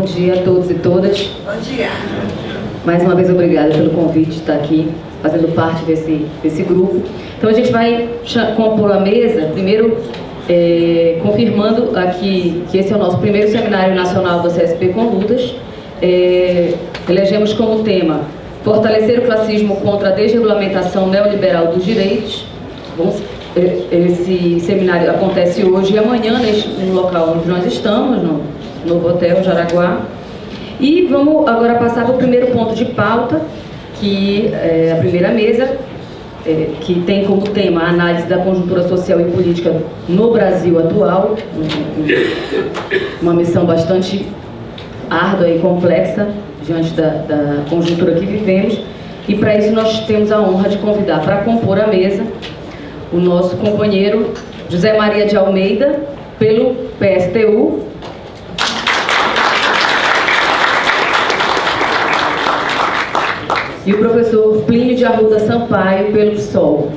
Bom dia a todos e todas. Bom dia. Mais uma vez, obrigada pelo convite de estar aqui, fazendo parte desse grupo. Então, a gente vai compor a mesa, primeiro, confirmando aqui que esse é o nosso primeiro Seminário Nacional do CSP com Lutas. Elegemos como tema fortalecer o classismo contra a desregulamentação neoliberal dos direitos. Esse seminário acontece hoje e amanhã no local onde nós estamos, no Novo Hotel Jaraguá. E vamos agora passar para o primeiro ponto de pauta, que é a primeira mesa, que tem como tema a análise da conjuntura social e política no Brasil atual, uma missão bastante árdua e complexa diante da conjuntura que vivemos. E para isso nós temos a honra de convidar para compor a mesa o nosso companheiro José Maria de Almeida, pelo PSTU, e o professor Plínio de Arruda Sampaio, pelo PSOL.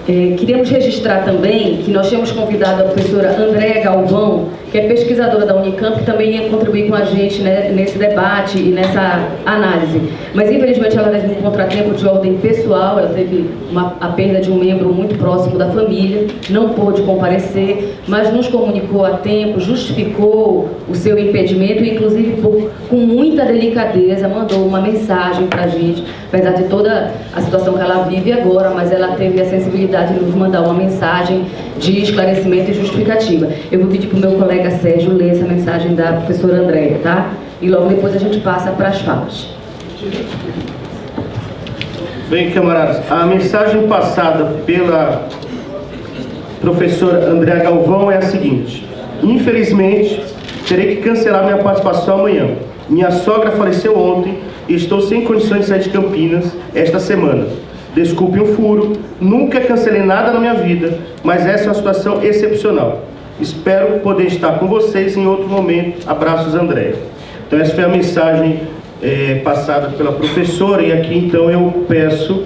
Queríamos registrar também que nós tínhamos convidado a professora Andréa Galvão, que é pesquisadora da Unicamp, que também ia contribuir com a gente, né, nesse debate e nessa análise. Mas, infelizmente, ela teve um contratempo de ordem pessoal, ela teve a perda de um membro muito próximo da família, não pôde comparecer, mas nos comunicou a tempo, justificou o seu impedimento e, inclusive, com muita delicadeza, mandou uma mensagem para a gente, apesar de toda a situação que ela vive agora, mas ela teve a sensibilidade de nos mandar uma mensagem de esclarecimento e justificativa. Eu vou pedir para o meu colega Sérgio ler essa mensagem da professora Andréa, tá? E logo depois a gente passa para as falas. Bem, camaradas, a mensagem passada pela professora Andréa Galvão é a seguinte: infelizmente, terei que cancelar minha participação amanhã. Minha sogra faleceu ontem e estou sem condições de sair de Campinas esta semana. Desculpe o furo, nunca cancelei nada na minha vida, mas essa é uma situação excepcional. Espero poder estar com vocês em outro momento. Abraços, Andréa. Então essa foi a mensagem passada pela professora, e aqui então eu peço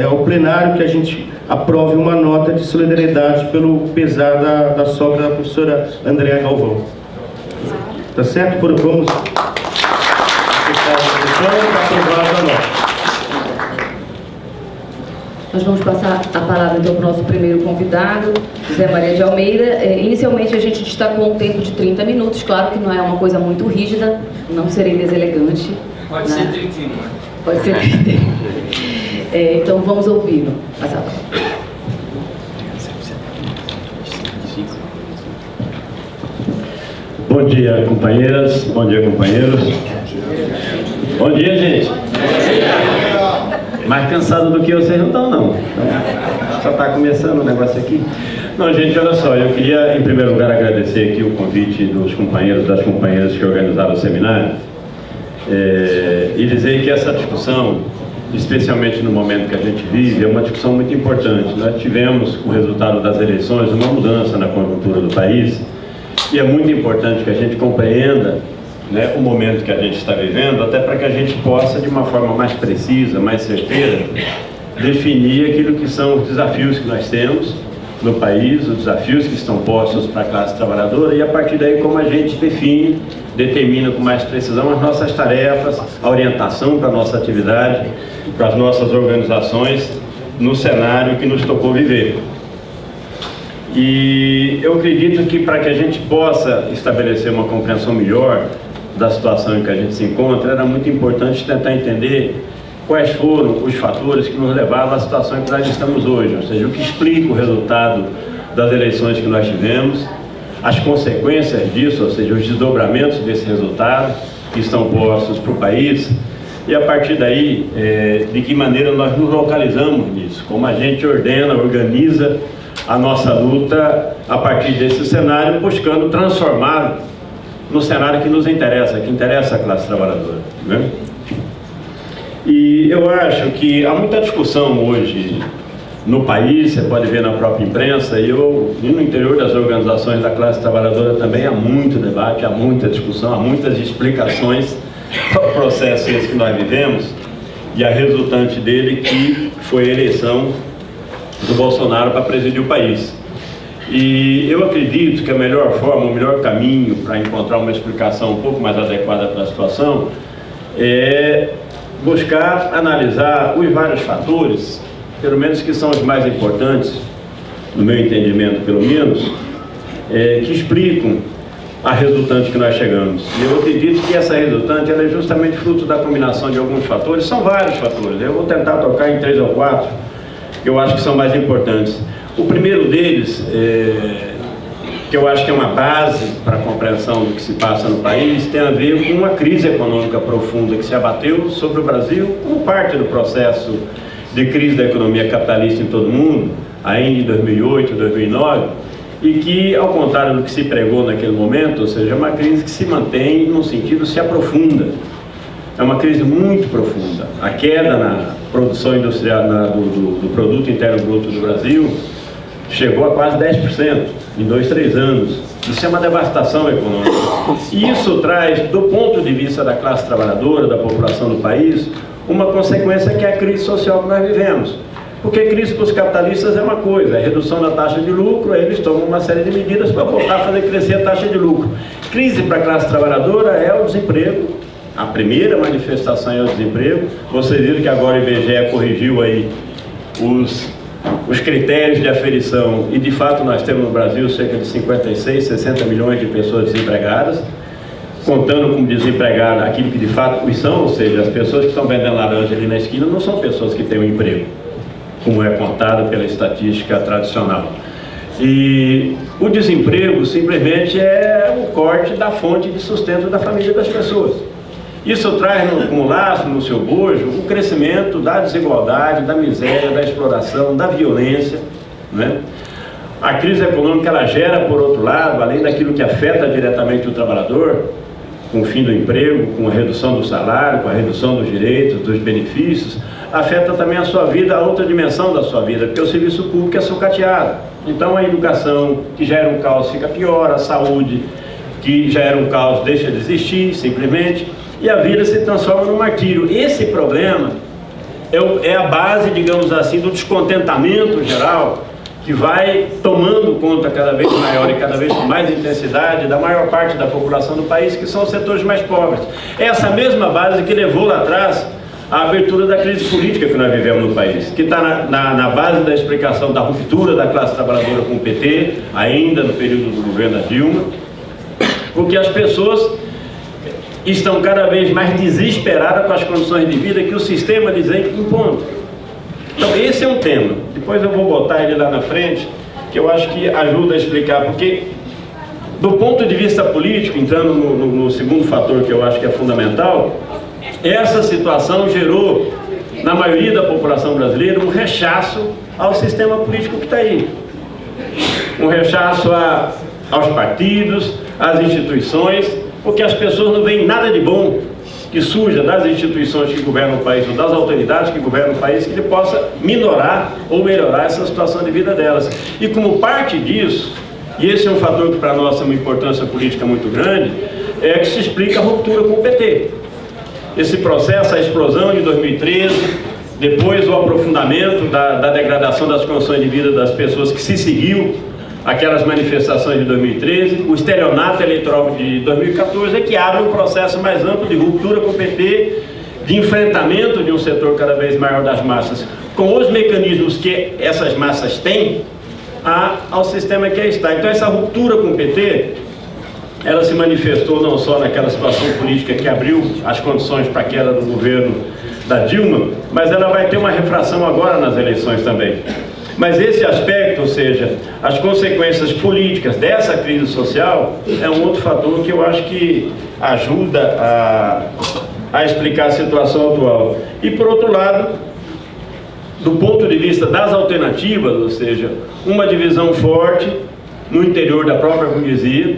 ao plenário que a gente aprove uma nota de solidariedade pelo pesar da sogra da professora Andréa Galvão. Tá certo? Vamos aprovada a nota. Nós vamos passar a palavra então para o nosso primeiro convidado, José Maria de Almeida. Inicialmente a gente destacou um tempo de 30 minutos, claro que não é uma coisa muito rígida, não serei deselegante. Pode ser 31. Pode ser 31. Então vamos ouvi-lo. Passa a palavra. Bom dia, companheiras. Bom dia, companheiros. Bom dia, gente. Mais cansado do que vocês não estão, não. Então, só está começando o negócio aqui. Não, gente, olha só, eu queria, em primeiro lugar, agradecer aqui o convite dos companheiros, das companheiras que organizaram o seminário, e dizer que essa discussão, especialmente no momento que a gente vive, é uma discussão muito importante. Nós tivemos, com o resultado das eleições, uma mudança na conjuntura do país, e é muito importante que a gente compreenda, né, o momento que a gente está vivendo, até para que a gente possa, de uma forma mais precisa, mais certeira, definir aquilo que são os desafios que nós temos no país, os desafios que estão postos para a classe trabalhadora, e a partir daí como a gente define, determina com mais precisão as nossas tarefas, a orientação para a nossa atividade, para as nossas organizações, no cenário que nos tocou viver. E eu acredito que para que a gente possa estabelecer uma compreensão melhor da situação em que a gente se encontra, era muito importante tentar entender quais foram os fatores que nos levaram à situação em que nós estamos hoje, ou seja, o que explica o resultado das eleições que nós tivemos, as consequências disso, ou seja, os desdobramentos desse resultado que estão postos para o país, e a partir daí, de que maneira nós nos localizamos nisso, como a gente ordena, organiza a nossa luta a partir desse cenário, buscando transformá-lo no cenário que nos interessa, que interessa a classe trabalhadora, né? E eu acho que há muita discussão hoje no país, você pode ver na própria imprensa, e no interior das organizações da classe trabalhadora também há muito debate, há muita discussão, há muitas explicações para o processo esse que nós vivemos e a resultante dele, que foi a eleição do Bolsonaro para presidir o país. E eu acredito que a melhor forma, o melhor caminho para encontrar uma explicação um pouco mais adequada para a situação é buscar analisar os vários fatores, pelo menos que são os mais importantes, no meu entendimento pelo menos, que explicam a resultante que nós chegamos. E eu acredito que essa resultante ela é justamente fruto da combinação de alguns fatores, são vários fatores, eu vou tentar tocar em 3 ou 4, que eu acho que são mais importantes. O primeiro deles, que eu acho que é uma base para a compreensão do que se passa no país, tem a ver com uma crise econômica profunda que se abateu sobre o Brasil, como parte do processo de crise da economia capitalista em todo o mundo, ainda em 2008, 2009, e que, ao contrário do que se pregou naquele momento, ou seja, é uma crise que se mantém, num sentido, se aprofunda. É uma crise muito profunda. A queda na produção industrial do Produto Interno Bruto do Brasil chegou a quase 10% em 2, 3 anos. Isso é uma devastação econômica. E isso traz, do ponto de vista da classe trabalhadora, da população do país, uma consequência que é a crise social que nós vivemos. Porque crise para os capitalistas é uma coisa, é redução da taxa de lucro, aí eles tomam uma série de medidas para voltar a fazer crescer a taxa de lucro. Crise para a classe trabalhadora é o desemprego. A primeira manifestação é o desemprego. Vocês viram que agora o IBGE corrigiu aí os critérios de aferição e de fato nós temos no Brasil cerca de 56, 60 milhões de pessoas desempregadas, contando como desempregado aquilo que de fato os são, ou seja, as pessoas que estão vendendo laranja ali na esquina não são pessoas que têm um emprego, como é contado pela estatística tradicional. E o desemprego simplesmente é o corte da fonte de sustento da família das pessoas. Isso traz como laço, no seu bojo, o crescimento da desigualdade, da miséria, da exploração, da violência, né? A crise econômica ela gera, por outro lado, além daquilo que afeta diretamente o trabalhador, com o fim do emprego, com a redução do salário, com a redução dos direitos, dos benefícios, afeta também a sua vida, a outra dimensão da sua vida, porque o serviço público é sucateado. Então a educação, que já era um caos, fica pior, a saúde, que já era um caos, deixa de existir, simplesmente, e a vida se transforma num martírio. Esse problema é a base, digamos assim, do descontentamento geral, que vai tomando conta cada vez maior e cada vez com mais intensidade da maior parte da população do país, que são os setores mais pobres. É essa mesma base que levou lá atrás à abertura da crise política que nós vivemos no país, que está na base da explicação da ruptura da classe trabalhadora com o PT, ainda no período do governo da Dilma, porque as pessoas estão cada vez mais desesperadas com as condições de vida que o sistema lhes impõe. Então esse é um tema, depois eu vou botar ele lá na frente, que eu acho que ajuda a explicar, porque do ponto de vista político, entrando no segundo fator que eu acho que é fundamental, essa situação gerou, na maioria da população brasileira, um rechaço ao sistema político que está aí. Um rechaço aos partidos, às instituições, porque as pessoas não veem nada de bom que surja das instituições que governam o país, ou das autoridades que governam o país, que ele possa minorar ou melhorar essa situação de vida delas. E como parte disso, e esse é um fator que para nós tem uma importância política muito grande, é que se explica a ruptura com o PT. Esse processo, a explosão de 2013, depois o aprofundamento da degradação das condições de vida das pessoas que se seguiu aquelas manifestações de 2013, o estelionato eleitoral de 2014 é que abre um processo mais amplo de ruptura com o PT, de enfrentamento de um setor cada vez maior das massas, com os mecanismos que essas massas têm, ao sistema que aí está. Então essa ruptura com o PT, ela se manifestou não só naquela situação política que abriu as condições para a queda do governo da Dilma, mas ela vai ter uma refração agora nas eleições também. Mas esse aspecto, ou seja, as consequências políticas dessa crise social, é um outro fator que eu acho que ajuda a explicar a situação atual. E por outro lado, do ponto de vista das alternativas, ou seja, uma divisão forte no interior da própria burguesia,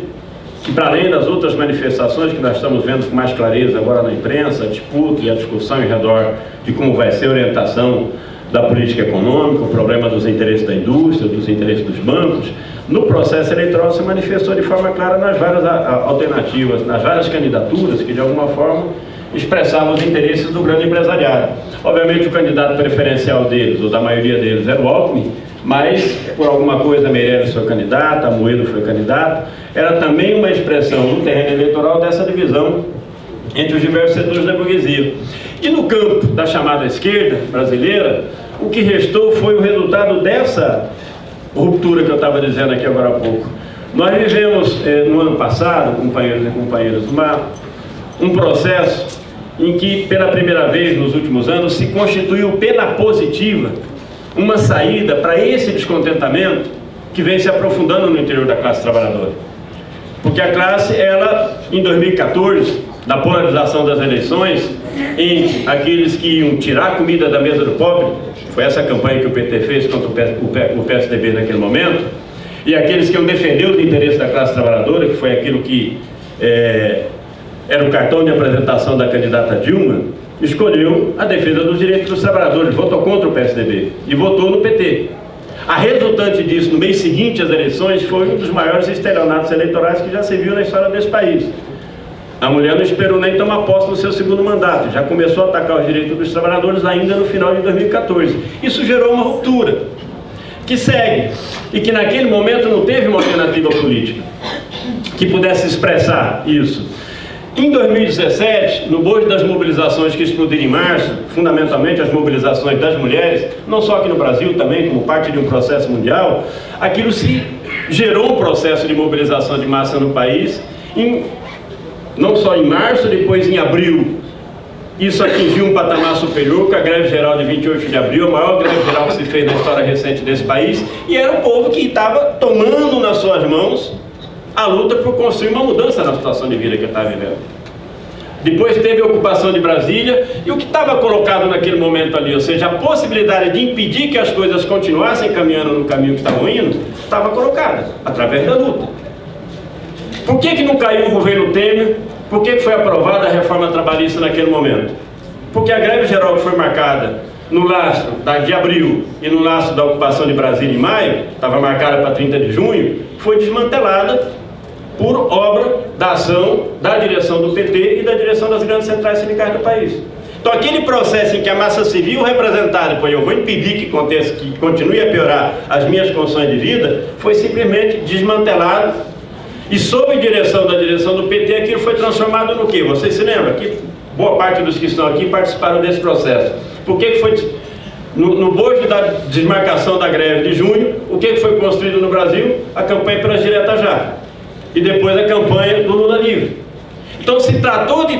que para além das outras manifestações que nós estamos vendo com mais clareza agora na imprensa, a disputa e a discussão em redor de como vai ser a orientação da política econômica, o problema dos interesses da indústria, dos interesses dos bancos, no processo eleitoral se manifestou de forma clara nas várias alternativas, nas várias candidaturas que de alguma forma expressavam os interesses do grande empresariado. Obviamente o candidato preferencial deles, ou da maioria deles, era o Alckmin, mas por alguma coisa Meirelles foi candidato, Amoedo foi candidato, era também uma expressão no terreno eleitoral dessa divisão entre os diversos setores da burguesia. E no campo da chamada esquerda brasileira, o que restou foi o resultado dessa ruptura que eu estava dizendo aqui agora há pouco. Nós vivemos no ano passado, companheiros e companheiras, um processo em que, pela primeira vez nos últimos anos, se constituiu pela positiva uma saída para esse descontentamento que vem se aprofundando no interior da classe trabalhadora. Porque a classe, ela, em 2014, da polarização das eleições, entre aqueles que iam tirar a comida da mesa do pobre, foi essa campanha que o PT fez contra o PSDB naquele momento, e aqueles que iam defender os interesses da classe trabalhadora, que foi aquilo que era o cartão de apresentação da candidata Dilma, escolheu a defesa dos direitos dos trabalhadores, votou contra o PSDB e votou no PT. A resultante disso, no mês seguinte às eleições, foi um dos maiores estelionatos eleitorais que já se viu na história desse país. A mulher não esperou nem tomar posse no seu segundo mandato, já começou a atacar os direitos dos trabalhadores ainda no final de 2014. Isso gerou uma ruptura, que segue, e que naquele momento não teve uma alternativa política que pudesse expressar isso. Em 2017, no bojo das mobilizações que explodiram em março, fundamentalmente as mobilizações das mulheres, não só aqui no Brasil, também como parte de um processo mundial, aquilo se gerou um processo de mobilização de massa no país, não só em março, depois em abril. Isso atingiu um patamar superior, com a greve geral de 28 de abril, a maior greve geral que se fez na história recente desse país, e era o povo que estava tomando nas suas mãos a luta por construir uma mudança na situação de vida que ele estava vivendo. Depois teve a ocupação de Brasília, e o que estava colocado naquele momento ali, ou seja, a possibilidade de impedir que as coisas continuassem caminhando no caminho que estavam indo, estava colocada, através da luta. Por que não caiu o governo Temer? Por que foi aprovada a reforma trabalhista naquele momento? Porque a greve geral que foi marcada no lastro de abril e no lastro da ocupação de Brasília em maio, estava marcada para 30 de junho, foi desmantelada por obra da ação da direção do PT e da direção das grandes centrais sindicais do país. Então aquele processo em que a massa civil representada, pois eu vou impedir que continue a piorar as minhas condições de vida, foi simplesmente desmantelado. E sob direção da direção do PT, aquilo foi transformado no quê? Vocês se lembram? Que boa parte dos que estão aqui participaram desse processo. Por que foi, no bojo da desmarcação da greve de junho, o que foi construído no Brasil? A campanha pelas diretas já. E depois a campanha do Lula livre. Então se tratou de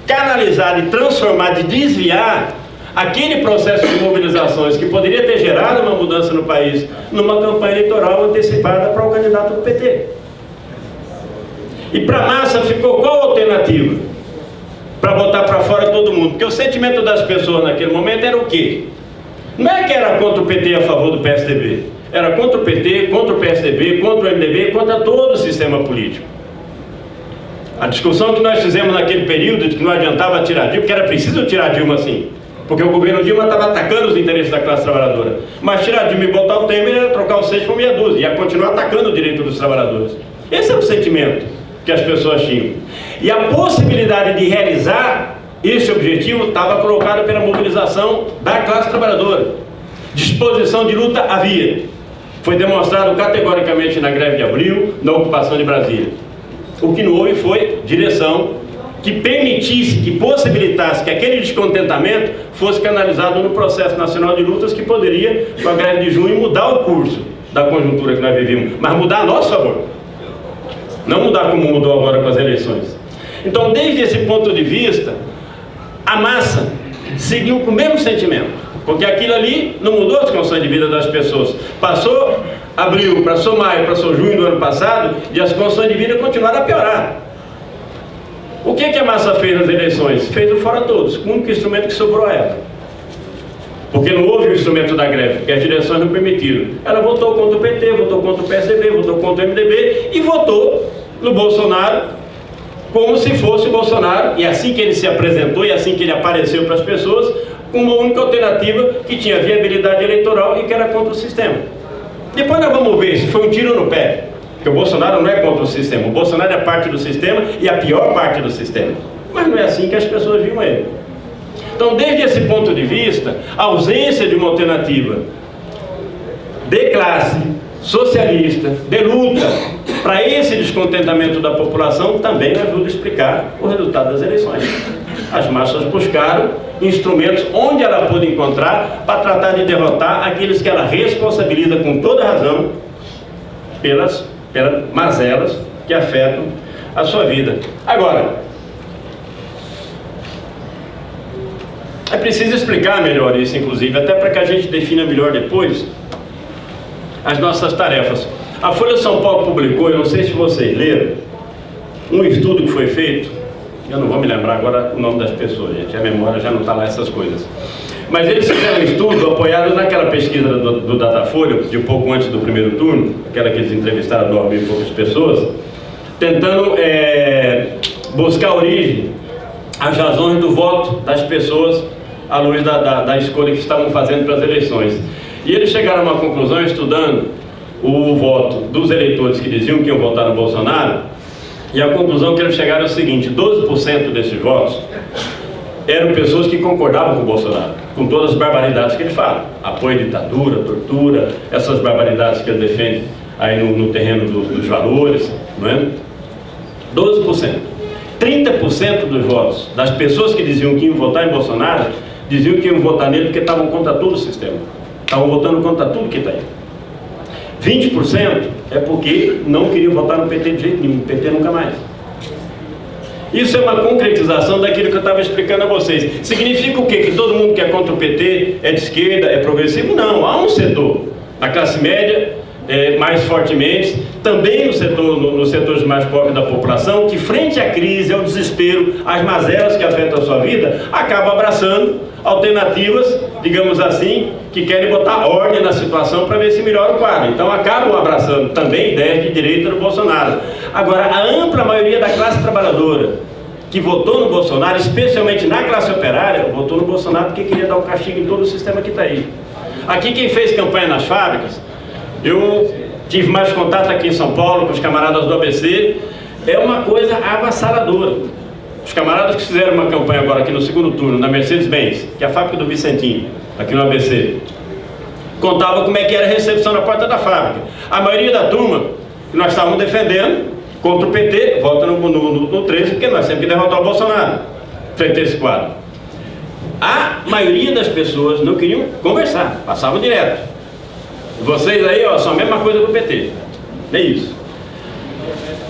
canalizar, de transformar, de desviar aquele processo de mobilizações que poderia ter gerado uma mudança no país, numa campanha eleitoral antecipada para o candidato do PT. E para a massa ficou qual a alternativa? Para botar para fora todo mundo. Porque o sentimento das pessoas naquele momento era o quê? Não é que era contra o PT e a favor do PSDB. Era contra o PT, contra o PSDB, contra o MDB, contra todo o sistema político. A discussão que nós fizemos naquele período de que não adiantava tirar Dilma, porque era preciso tirar Dilma assim. Porque o governo Dilma estava atacando os interesses da classe trabalhadora. Mas tirar Dilma e botar o Temer era trocar os 6 por meia dúzia. Ia continuar atacando o direito dos trabalhadores. Esse era o sentimento que as pessoas tinham. E a possibilidade de realizar esse objetivo estava colocada pela mobilização da classe trabalhadora. Disposição de luta havia. Foi demonstrado categoricamente na greve de abril, na ocupação de Brasília. O que não houve foi direção que permitisse, que possibilitasse que aquele descontentamento fosse canalizado no processo nacional de lutas que poderia, com a greve de junho, mudar o curso da conjuntura que nós vivemos, mas mudar a nosso favor. Não mudar como mudou agora com as eleições. Então, desde esse ponto de vista, a massa seguiu com o mesmo sentimento, porque aquilo ali não mudou as condições de vida das pessoas. Passou abril, passou maio, passou junho do ano passado, e as condições de vida continuaram a piorar. O que a massa fez nas eleições? Fez o fora todos, com o único instrumento que sobrou a ela. Porque não houve o instrumento da greve, porque as direções não permitiram. Ela votou contra o PT, votou contra o PSDB, votou contra o MDB e votou no Bolsonaro como se fosse o Bolsonaro, e assim que ele se apresentou e assim que ele apareceu para as pessoas, com uma única alternativa que tinha viabilidade eleitoral e que era contra o sistema. Depois nós vamos ver se foi um tiro no pé, porque o Bolsonaro não é contra o sistema, o Bolsonaro é parte do sistema e a pior parte do sistema. Mas não é assim que as pessoas viam ele. Então, desde esse ponto de vista, a ausência de uma alternativa de classe, socialista, de luta, para esse descontentamento da população, também ajuda a explicar o resultado das eleições. As massas buscaram instrumentos onde ela pôde encontrar para tratar de derrotar aqueles que ela responsabiliza com toda razão pelas mazelas que afetam a sua vida. Agora, é preciso explicar melhor isso, inclusive, até para que a gente defina melhor depois as nossas tarefas. A Folha de São Paulo publicou, eu não sei se vocês leram, um estudo que foi feito, eu não vou me lembrar agora o nome das pessoas, gente, a memória já não está lá essas coisas. Mas eles fizeram um estudo apoiado naquela pesquisa do Datafolha, de um pouco antes do primeiro turno, aquela que eles entrevistaram 9.000 e poucas pessoas, tentando buscar a origem, as razões do voto das pessoas à luz da escolha que estavam fazendo para as eleições. E eles chegaram a uma conclusão, estudando o voto dos eleitores que diziam que iam votar no Bolsonaro, e a conclusão que eles chegaram é o seguinte: 12% desses votos eram pessoas que concordavam com o Bolsonaro, com todas as barbaridades que ele fala, apoio à ditadura, tortura, essas barbaridades que ele defende aí no terreno dos valores, não é? 12%. 30% dos votos das pessoas que diziam que iam votar em Bolsonaro, diziam que iam votar nele porque estavam contra todo o sistema, estavam votando contra tudo que está aí. 20% é porque não queriam votar no PT de jeito nenhum, PT nunca mais. Isso é uma concretização daquilo que eu estava explicando a vocês. Significa o quê? Que todo mundo que é contra o PT é de esquerda, é progressivo? Não, há um setor, a classe média, mais fortemente, também nos setores mais pobres da população, que frente à crise, ao desespero, às mazelas que afetam a sua vida, acaba abraçando alternativas, digamos assim, que querem botar ordem na situação para ver se melhora o quadro. Então acabam abraçando também ideias de direita do Bolsonaro. Agora, a ampla maioria da classe trabalhadora que votou no Bolsonaro, especialmente na classe operária, votou no Bolsonaro porque queria dar um castigo em todo o sistema que está aí. Aqui quem fez campanha nas fábricas, eu tive mais contato aqui em São Paulo com os camaradas do ABC, é uma coisa avassaladora. Os camaradas que fizeram uma campanha agora aqui no segundo turno, na Mercedes-Benz, que é a fábrica do Vicentinho, aqui no ABC, contavam como é que era a recepção na porta da fábrica. A maioria da turma que nós estávamos defendendo contra o PT, vota no 13, porque nós temos que derrotar o Bolsonaro, frente a esse quadro. A maioria das pessoas não queriam conversar, passavam direto. Vocês aí, ó, são a mesma coisa do PT. É isso.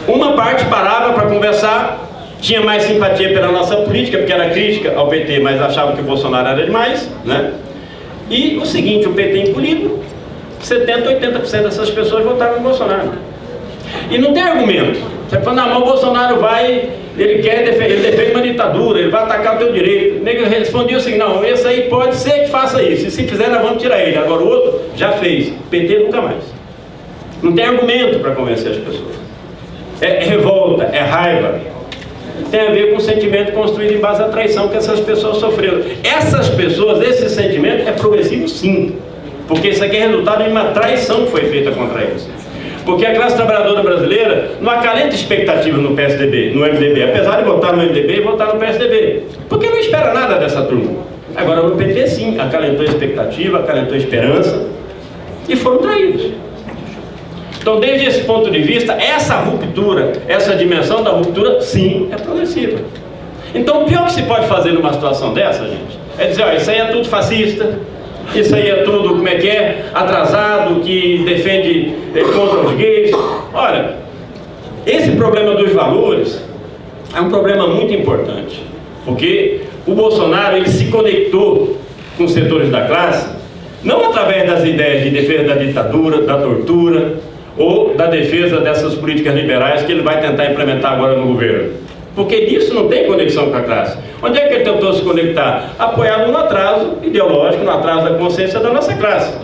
Uma parte parava para conversar, tinha mais simpatia pela nossa política, porque era crítica ao PT, mas achava que o Bolsonaro era demais, né? E o seguinte, o PT encolhido, 70%, 80% dessas pessoas votaram no Bolsonaro. E não tem argumento. Você fala, não, mas o Bolsonaro vai, ele defende uma ditadura, ele vai atacar o teu direito. O nego respondia assim, não, esse aí pode ser que faça isso, e se fizer nós vamos tirar ele. Agora o outro já fez, PT nunca mais. Não tem argumento para convencer as pessoas. É revolta, é raiva. Tem a ver com o sentimento construído em base à traição que essas pessoas sofreram. Essas pessoas, esse sentimento é progressivo sim, porque isso aqui é resultado de uma traição que foi feita contra eles. Porque a classe trabalhadora brasileira não acalenta expectativa no PSDB, no MDB, apesar de votar no MDB e votar no PSDB, porque não espera nada dessa turma. Agora no PT sim, acalentou expectativa, acalentou esperança e foram traídos. Então, desde esse ponto de vista, essa ruptura, essa dimensão da ruptura, sim, é progressiva. Então, o pior que se pode fazer numa situação dessa, gente, é dizer, ó, isso aí é tudo fascista, isso aí é tudo, como é que é, atrasado, que defende contra os gays. Olha, esse problema dos valores é um problema muito importante, porque o Bolsonaro, ele se conectou com os setores da classe, não através das ideias de defesa da ditadura, da tortura, ou da defesa dessas políticas liberais que ele vai tentar implementar agora no governo. Porque disso não tem conexão com a classe. Onde é que ele tentou se conectar? Apoiado no atraso ideológico, no atraso da consciência da nossa classe.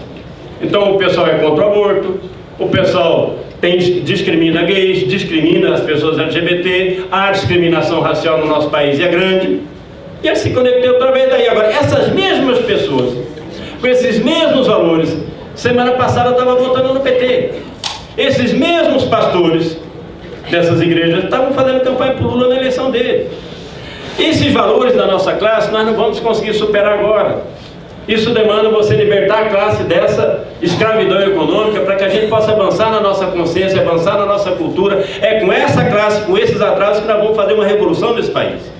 Então o pessoal é contra o aborto, o pessoal discrimina gays, discrimina as pessoas LGBT, a discriminação racial no nosso país é grande. E ele se conectou através daí. Agora, essas mesmas pessoas, com esses mesmos valores, semana passada estavam votando no PT. Esses mesmos pastores dessas igrejas estavam fazendo campanha por Lula na eleição dele. Esses valores da nossa classe nós não vamos conseguir superar agora. Isso demanda você libertar a classe dessa escravidão econômica para que a gente possa avançar na nossa consciência, avançar na nossa cultura. É com essa classe, com esses atrasos que nós vamos fazer uma revolução nesse país.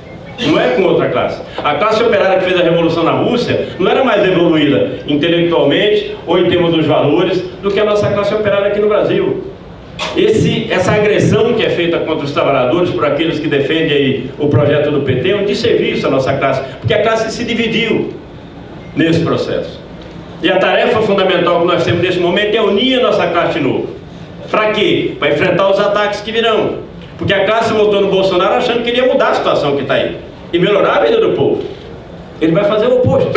Não é com outra classe. A classe operária que fez a revolução na Rússia não era mais evoluída intelectualmente ou em termos dos valores do que a nossa classe operária aqui no Brasil. Essa agressão que é feita contra os trabalhadores por aqueles que defendem aí o projeto do PT é um desserviço à nossa classe, porque a classe se dividiu nesse processo. E a tarefa fundamental que nós temos nesse momento é unir a nossa classe de novo. Para quê? Para enfrentar os ataques que virão. Porque a classe votou no Bolsonaro achando que ele ia mudar a situação que está aí e melhorar a vida do povo. Ele vai fazer o oposto.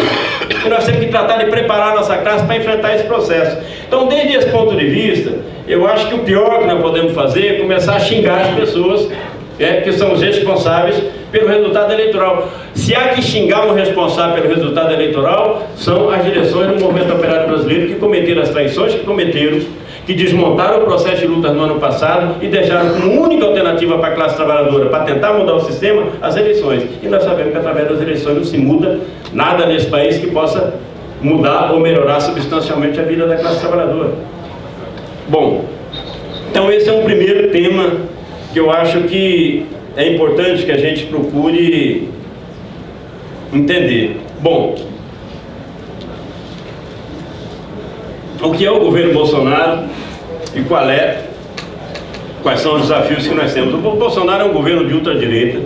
E nós temos que tratar de preparar a nossa classe para enfrentar esse processo. Então, desde esse ponto de vista, eu acho que o pior que nós podemos fazer é começar a xingar as pessoas que são os responsáveis pelo resultado eleitoral. Se há que xingar um responsável pelo resultado eleitoral, são as direções do movimento operário brasileiro que cometeram as traições que cometeram, que desmontaram o processo de lutas no ano passado e deixaram como única alternativa para a classe trabalhadora, para tentar mudar o sistema, as eleições. E nós sabemos que através das eleições não se muda nada nesse país que possa mudar ou melhorar substancialmente a vida da classe trabalhadora. Bom, então esse é um primeiro tema que eu acho que é importante que a gente procure entender. Bom, o que é o governo Bolsonaro e quais são os desafios que nós temos? O Bolsonaro é um governo de ultradireita,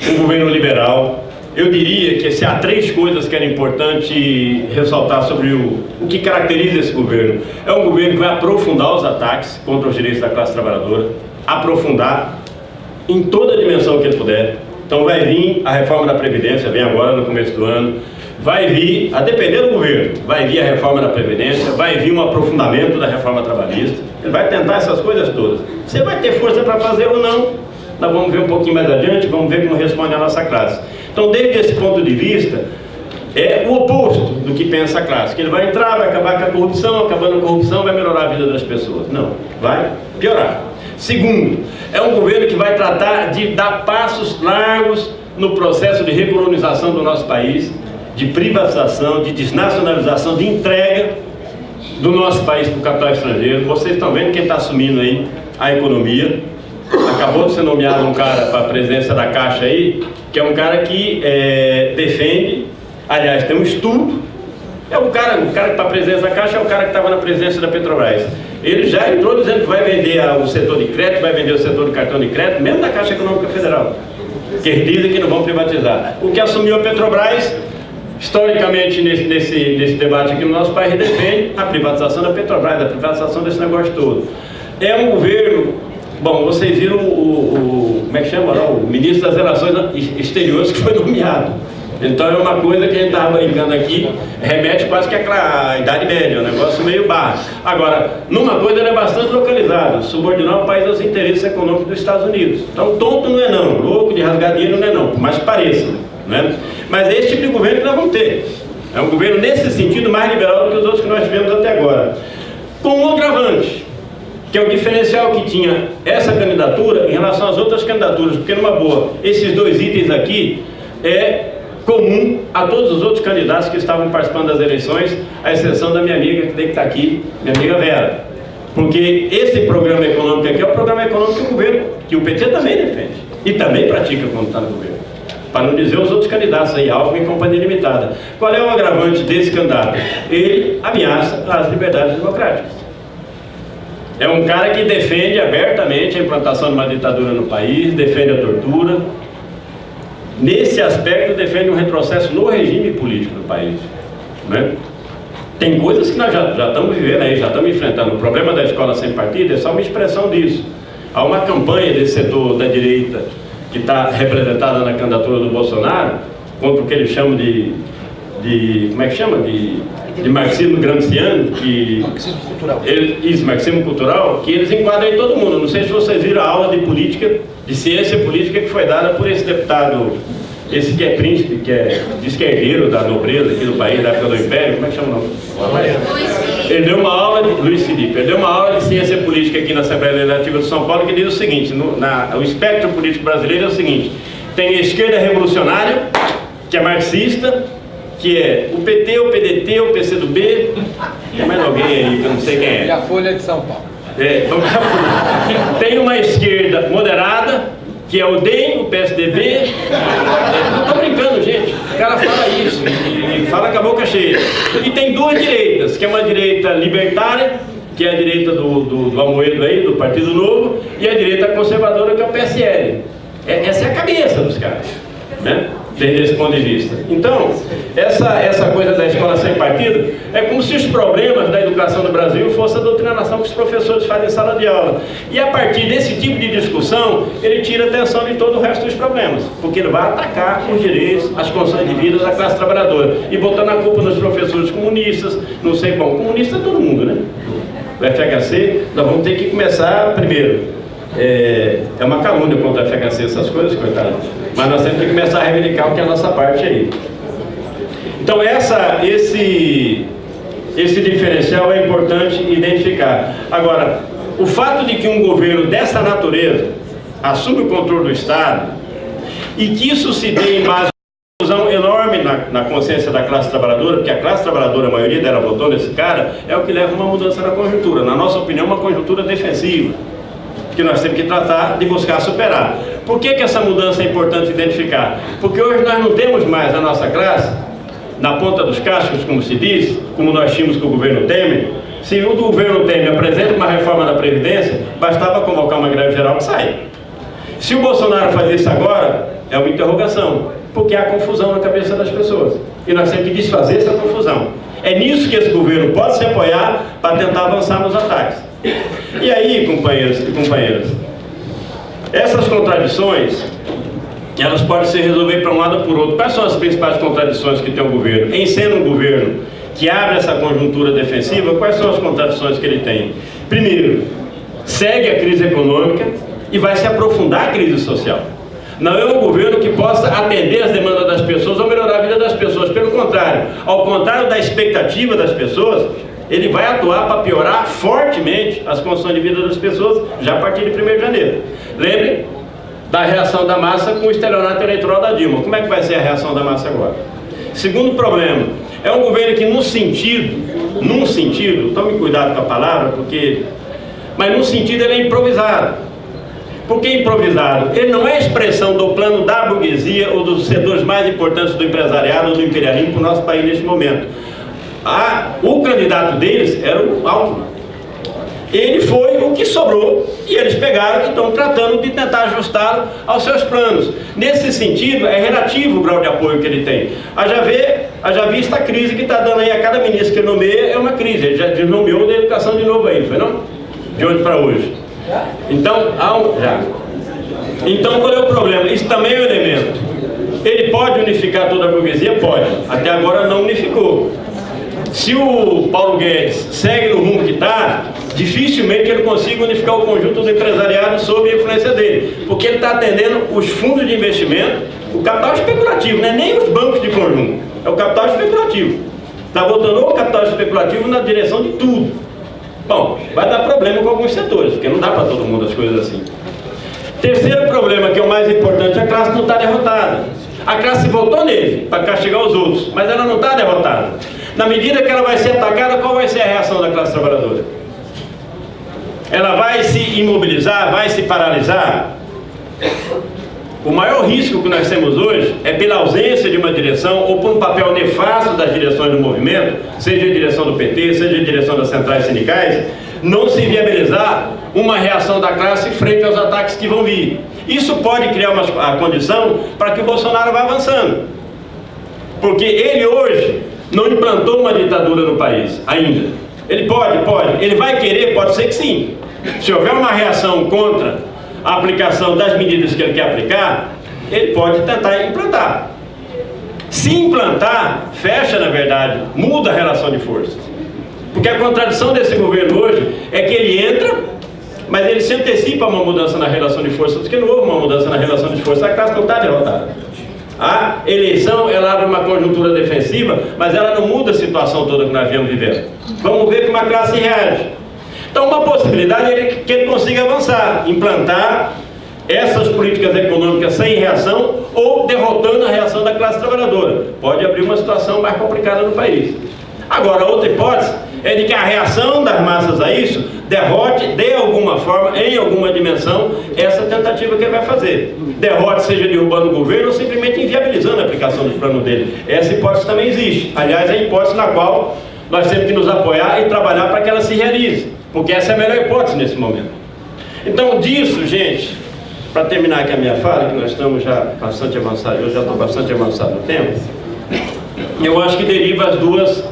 um governo liberal. Eu diria que se há três coisas que era importante ressaltar sobre o que caracteriza esse governo. É um governo que vai aprofundar os ataques contra os direitos da classe trabalhadora, aprofundar em toda a dimensão que ele puder. Então vai vir a reforma da Previdência, vem agora no começo do ano. Vai vir, a depender do governo, vai vir a reforma da Previdência, vai vir um aprofundamento da reforma trabalhista. Ele vai tentar essas coisas todas. Você vai ter força para fazer ou não? Nós vamos ver um pouquinho mais adiante, vamos ver como responde a nossa classe. Então, desde esse ponto de vista, é o oposto do que pensa a classe. Que ele vai entrar, vai acabar com a corrupção, acabando a corrupção, vai melhorar a vida das pessoas. Não, vai piorar. Segundo, é um governo que vai tratar de dar passos largos no processo de recolonização do nosso país, de privatização, de desnacionalização, de entrega do nosso país para o capital estrangeiro. Vocês estão vendo quem está assumindo aí a economia. Acabou de ser nomeado um cara para a presidência da Caixa aí, que é um cara que defende, aliás, tem um estudo. É o cara que está na presidência da Caixa é o cara que estava na presidência da Petrobras. Ele já entrou dizendo que vai vender o setor de crédito, vai vender o setor de cartão de crédito, mesmo da Caixa Econômica Federal, que eles dizem que não vão privatizar. O que assumiu a Petrobras, historicamente, nesse debate aqui no nosso país, defende a privatização da Petrobras, a privatização desse negócio todo. É um governo, bom, vocês viram como é que chama? O ministro das Relações Exteriores que foi nomeado. Então é uma coisa que a gente estava brincando aqui, remete quase que à Idade Média, um negócio meio barro. Agora, numa coisa ele é bastante localizado, subordinar o país aos interesses econômicos dos Estados Unidos. Então tonto não é não, louco de rasgar dinheiro não é não, por mais que pareça, né? Mas é esse tipo de governo que nós vamos ter. É um governo nesse sentido mais liberal do que os outros que nós tivemos até agora. Com um agravante, que é o diferencial que tinha essa candidatura em relação às outras candidaturas, porque numa boa, esses dois itens aqui é comum a todos os outros candidatos que estavam participando das eleições, à exceção da minha amiga que está aqui, minha amiga Vera. Porque esse programa econômico aqui é o programa econômico do governo, que o PT também defende e também pratica quando está no governo. Para não dizer os outros candidatos aí, Alckmin e Companhia Limitada. Qual é o agravante desse candidato? Ele ameaça as liberdades democráticas. É um cara que defende abertamente a implantação de uma ditadura no país, defende a tortura. Nesse aspecto, defende um retrocesso no regime político do país, né? Tem coisas que nós já estamos vivendo aí, já estamos enfrentando. O problema da escola sem partido é só uma expressão disso. Há uma campanha desse setor da direita que está representada na candidatura do Bolsonaro contra o que eles chamam de como é que chama? De marxismo gramsciano, marxismo cultural. Marxismo cultural, que eles enquadram em todo mundo. Não sei se vocês viram a aula de política, de ciência política que foi dada por esse deputado, esse que é príncipe, diz que é herdeiro da nobreza aqui do país, da época do Império, como é que chama o nome? Ele deu uma aula de Luiz Felipe, ele deu uma aula de ciência política aqui na Assembleia Legislativa de São Paulo, que diz o seguinte: o espectro político brasileiro é o seguinte: tem a esquerda revolucionária, que é marxista, que é o PT, o PDT, o PCdoB, tem mais alguém aí que eu não sei quem é. E a Folha de São Paulo. Tem uma esquerda moderada, que é o DEM, o PSDB. Não estou brincando, gente. O cara fala isso e fala com a boca cheia. E tem duas direitas, que é uma direita libertária, que é a direita do Amoedo aí, do Partido Novo, e a direita conservadora, que é o PSL. Essa é a cabeça dos caras, né? Desde esse ponto de vista. Então, essa coisa da escola sem partido é como se os problemas da educação do Brasil fossem a doutrinação que os professores fazem em sala de aula. E a partir desse tipo de discussão, ele tira a atenção de todo o resto dos problemas, porque ele vai atacar os direitos, as condições de vida da classe trabalhadora, e botando a culpa nos professores comunistas, não sei, bom, comunista é todo mundo, né? O FHC, nós vamos ter que começar primeiro. É uma calúnia contra a FHC, essas coisas, coitado. Mas nós temos que começar a reivindicar o que é a nossa parte aí. Então esse diferencial é importante identificar. Agora, o fato de que um governo dessa natureza assume o controle do Estado e que isso se dê em base a uma confusão enorme na consciência da classe trabalhadora, porque a classe trabalhadora, a maioria dela votou nesse cara, é o que leva a uma mudança na conjuntura. Na nossa opinião, uma conjuntura defensiva, que nós temos que tratar de buscar superar. Por que essa mudança é importante identificar? Porque hoje nós não temos mais a nossa classe na ponta dos cascos, como se diz, como nós tínhamos com o governo Temer. Se o governo Temer apresenta uma reforma da Previdência, bastava convocar uma greve geral que sai. Se o Bolsonaro faz isso agora, é uma interrogação, porque há confusão na cabeça das pessoas. E nós temos que desfazer essa confusão. É nisso que esse governo pode se apoiar para tentar avançar nos ataques. E aí, companheiros e companheiras, essas contradições, elas podem se resolver para um lado ou por outro. Quais são as principais contradições que tem o governo? Em sendo um governo que abre essa conjuntura defensiva, quais são as contradições que ele tem? Primeiro, segue a crise econômica e vai se aprofundar a crise social. Não é um governo que possa atender as demandas das pessoas ou melhorar a vida das pessoas. Pelo contrário, ao contrário da expectativa das pessoas, ele vai atuar para piorar fortemente as condições de vida das pessoas já a partir de 1º de janeiro. Lembrem da reação da massa com o estelionato eleitoral da Dilma. Como é que vai ser a reação da massa agora? Segundo problema, é um governo que num sentido, tome cuidado com a palavra, mas num sentido ele é improvisado. Por que improvisado? Ele não é expressão do plano da burguesia ou dos setores mais importantes do empresariado ou do imperialismo para o nosso país neste momento. O candidato deles era o Alckmin. Ele foi o que sobrou e eles pegaram e estão tratando de tentar ajustá-lo aos seus planos. Nesse sentido, é relativo o grau de apoio que ele tem. Haja vista a crise que está dando aí a cada ministro que ele nomeia, é uma crise. Ele já nomeou da educação de novo aí, foi não? De ontem para hoje. Então, Então, qual é o problema? Isso também é um elemento. Ele pode unificar toda a burguesia? Pode. Até agora não unificou. Se o Paulo Guedes segue no rumo que está, dificilmente ele consiga unificar o conjunto do empresariado sob a influência dele, porque ele está atendendo os fundos de investimento, o capital especulativo, não é nem os bancos de conjunto, é o capital especulativo. Está botando o capital especulativo na direção de tudo. Bom, vai dar problema com alguns setores, porque não dá para todo mundo as coisas assim. Terceiro problema, que é o mais importante, a classe não está derrotada. A classe votou nele para castigar os outros, mas ela não está derrotada. Na medida que ela vai ser atacada, qual vai ser a reação da classe trabalhadora? Ela vai se imobilizar, vai se paralisar? O maior risco que nós temos hoje é pela ausência de uma direção ou por um papel nefasto das direções do movimento, seja a direção do PT, seja a direção das centrais sindicais, não se viabilizar uma reação da classe frente aos ataques que vão vir. Isso pode criar a condição para que o Bolsonaro vá avançando. Porque ele hoje não implantou uma ditadura no país, ainda. Ele pode. Ele vai querer, pode ser que sim. Se houver uma reação contra a aplicação das medidas que ele quer aplicar, ele pode tentar implantar. Se implantar, fecha, na verdade, muda a relação de forças. Porque a contradição desse governo hoje é que ele entra, mas ele se antecipa a uma mudança na relação de forças, porque não houve uma mudança na relação de forças, a classe não está derrotada. A eleição, ela abre uma conjuntura defensiva, mas ela não muda a situação toda que nós viemos vivendo. Vamos ver como a classe reage. Então, uma possibilidade é que ele consiga avançar, implantar essas políticas econômicas sem reação ou derrotando a reação da classe trabalhadora. Pode abrir uma situação mais complicada no país. Agora, outra hipótese é de que a reação das massas a isso derrote, de alguma forma, em alguma dimensão, essa tentativa que ele vai fazer. Derrote, seja derrubando o governo ou simplesmente inviabilizando a aplicação dos planos dele. Essa hipótese também existe. Aliás, é a hipótese na qual nós temos que nos apoiar e trabalhar para que ela se realize, porque essa é a melhor hipótese nesse momento. Então, disso, gente, para terminar aqui a minha fala, que nós estamos já bastante avançados, eu já estou bastante avançado no tempo, eu acho que deriva as duas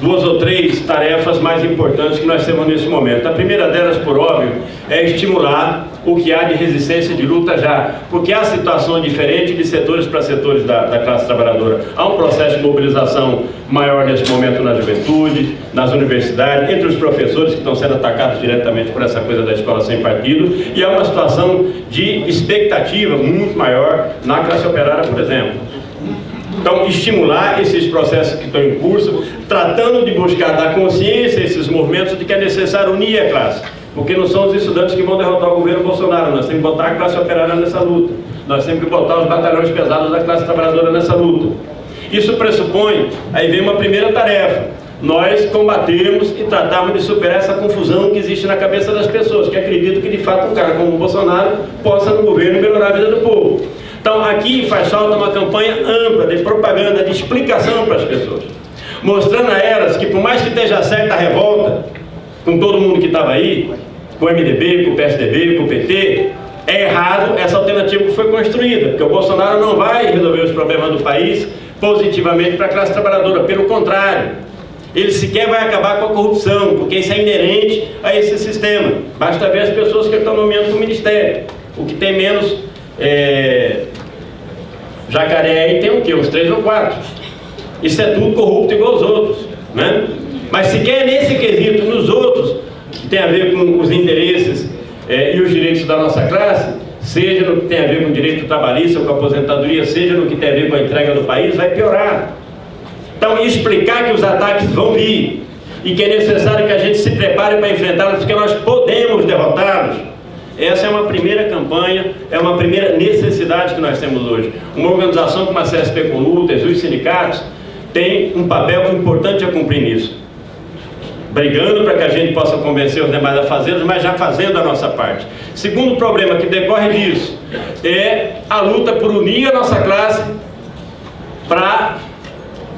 ou três tarefas mais importantes que nós temos nesse momento. A primeira delas, por óbvio, é estimular o que há de resistência e de luta já, porque há situação diferente de setores para setores da classe trabalhadora. Há um processo de mobilização maior nesse momento na juventude, nas universidades, entre os professores que estão sendo atacados diretamente por essa coisa da escola sem partido, e há uma situação de expectativa muito maior na classe operária, por exemplo. Então, estimular esses processos que estão em curso, tratando de buscar dar consciência a esses movimentos de que é necessário unir a classe, porque não são os estudantes que vão derrotar o governo Bolsonaro. Nós temos que botar a classe operária nessa luta, nós temos que botar os batalhões pesados da classe trabalhadora nessa luta. Isso pressupõe, aí vem uma primeira tarefa, nós combatermos e tratarmos de superar essa confusão que existe na cabeça das pessoas, que acreditam que de fato um cara como o Bolsonaro possa no governo melhorar a vida do povo. Então aqui faz falta uma campanha ampla de propaganda, de explicação para as pessoas, mostrando a elas que por mais que esteja certa a revolta, com todo mundo que estava aí, com o MDB, com o PSDB, com o PT, é errado essa alternativa que foi construída, porque o Bolsonaro não vai resolver os problemas do país positivamente para a classe trabalhadora, pelo contrário, ele sequer vai acabar com a corrupção, porque isso é inerente a esse sistema. Basta ver as pessoas que estão nomeando para o Ministério, o que tem menos jacaré aí tem o quê? Uns 3 ou 4. Isso é tudo corrupto igual aos outros, né? Mas sequer nesse quesito, nos outros, que tem a ver com os interesses e os direitos da nossa classe, seja no que tem a ver com o direito trabalhista ou com a aposentadoria, seja no que tem a ver com a entrega do país, vai piorar. Então, explicar que os ataques vão vir e que é necessário que a gente se prepare para enfrentá-los, porque nós podemos derrotá-los. Essa é uma primeira campanha, é uma primeira necessidade que nós temos hoje. Uma organização como a CSP com lutas, os sindicatos, tem um papel importante a cumprir nisso. Brigando para que a gente possa convencer os demais a fazê-los, mas já fazendo a nossa parte. Segundo problema que decorre disso é a luta por unir a nossa classe para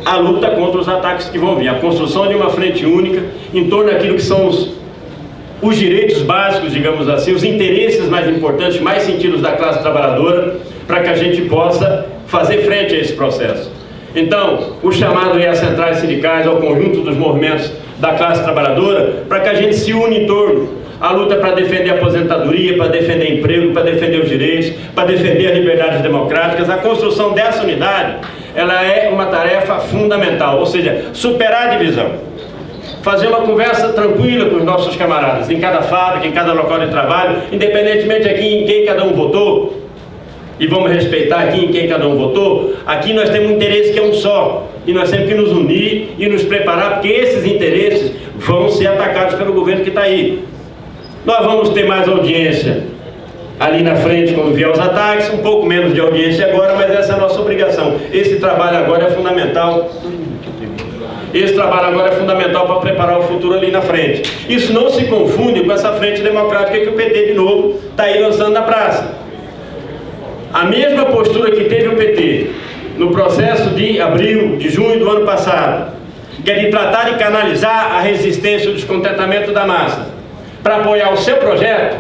a luta contra os ataques que vão vir. A construção de uma frente única em torno daquilo que são os direitos básicos, digamos assim, os interesses mais importantes, mais sentidos da classe trabalhadora, para que a gente possa fazer frente a esse processo. Então, o chamado às centrais sindicais, ao conjunto dos movimentos da classe trabalhadora, para que a gente se une em torno à luta para defender a aposentadoria, para defender emprego, para defender os direitos, para defender as liberdades democráticas. A construção dessa unidade, ela é uma tarefa fundamental, ou seja, superar a divisão. Fazer uma conversa tranquila com os nossos camaradas, em cada fábrica, em cada local de trabalho, independentemente aqui em quem cada um votou, e vamos respeitar aqui em quem cada um votou, aqui nós temos um interesse que é um só, e nós temos que nos unir e nos preparar, porque esses interesses vão ser atacados pelo governo que está aí. Nós vamos ter mais audiência ali na frente quando vier os ataques, um pouco menos de audiência agora, mas essa é a nossa obrigação. Esse trabalho agora é fundamental. Esse trabalho agora é fundamental para preparar o futuro ali na frente. Isso não se confunde com essa frente democrática que o PT, de novo, está aí lançando na praça. A mesma postura que teve o PT no processo de abril, de junho do ano passado, que é de tratar de canalizar a resistência e o descontentamento da massa para apoiar o seu projeto,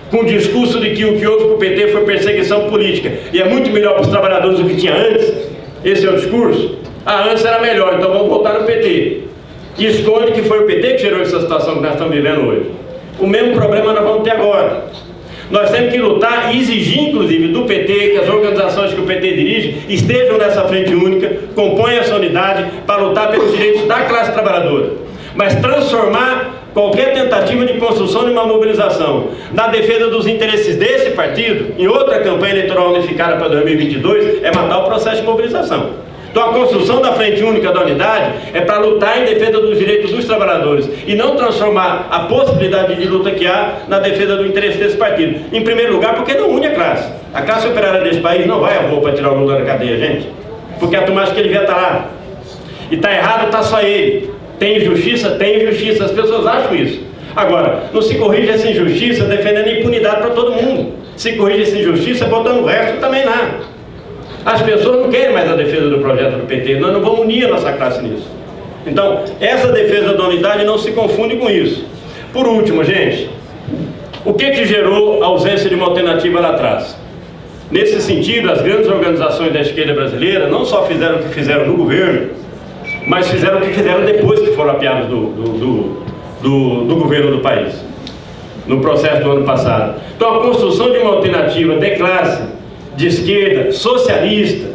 com o discurso de que o que houve com o PT foi perseguição política e é muito melhor para os trabalhadores do que tinha antes. Esse é o discurso. Antes era melhor, então vamos voltar no PT. E esconde que foi o PT que gerou essa situação que nós estamos vivendo hoje. O mesmo problema nós vamos ter agora. Nós temos que lutar e exigir, inclusive, do PT, que as organizações que o PT dirige estejam nessa frente única, componham essa unidade para lutar pelos direitos da classe trabalhadora. Mas transformar qualquer tentativa de construção de uma mobilização na defesa dos interesses desse partido, em outra campanha eleitoral unificada para 2022, é matar o processo de mobilização. Então a construção da frente única da unidade é para lutar em defesa dos direitos dos trabalhadores e não transformar a possibilidade de luta que há na defesa do interesse desse partido. Em primeiro lugar, porque não une a classe. A classe operária desse país não vai à rua para tirar o Lula da cadeia, gente. Porque a turma acha que ele devia estar lá. E está errado, está só ele. Tem injustiça? Tem injustiça. As pessoas acham isso. Agora, não se corrige essa injustiça defendendo impunidade para todo mundo. Se corrige essa injustiça botando o resto também lá. As pessoas não querem mais a defesa do projeto do PT. Nós não vamos unir a nossa classe nisso. Então, essa defesa da unidade não se confunde com isso. Por último, gente, o que gerou a ausência de uma alternativa lá atrás? Nesse sentido, as grandes organizações da esquerda brasileira não só fizeram o que fizeram no governo, mas fizeram o que fizeram depois que foram apiados do governo do país, no processo do ano passado. Então, a construção de uma alternativa de classe, de esquerda, socialista,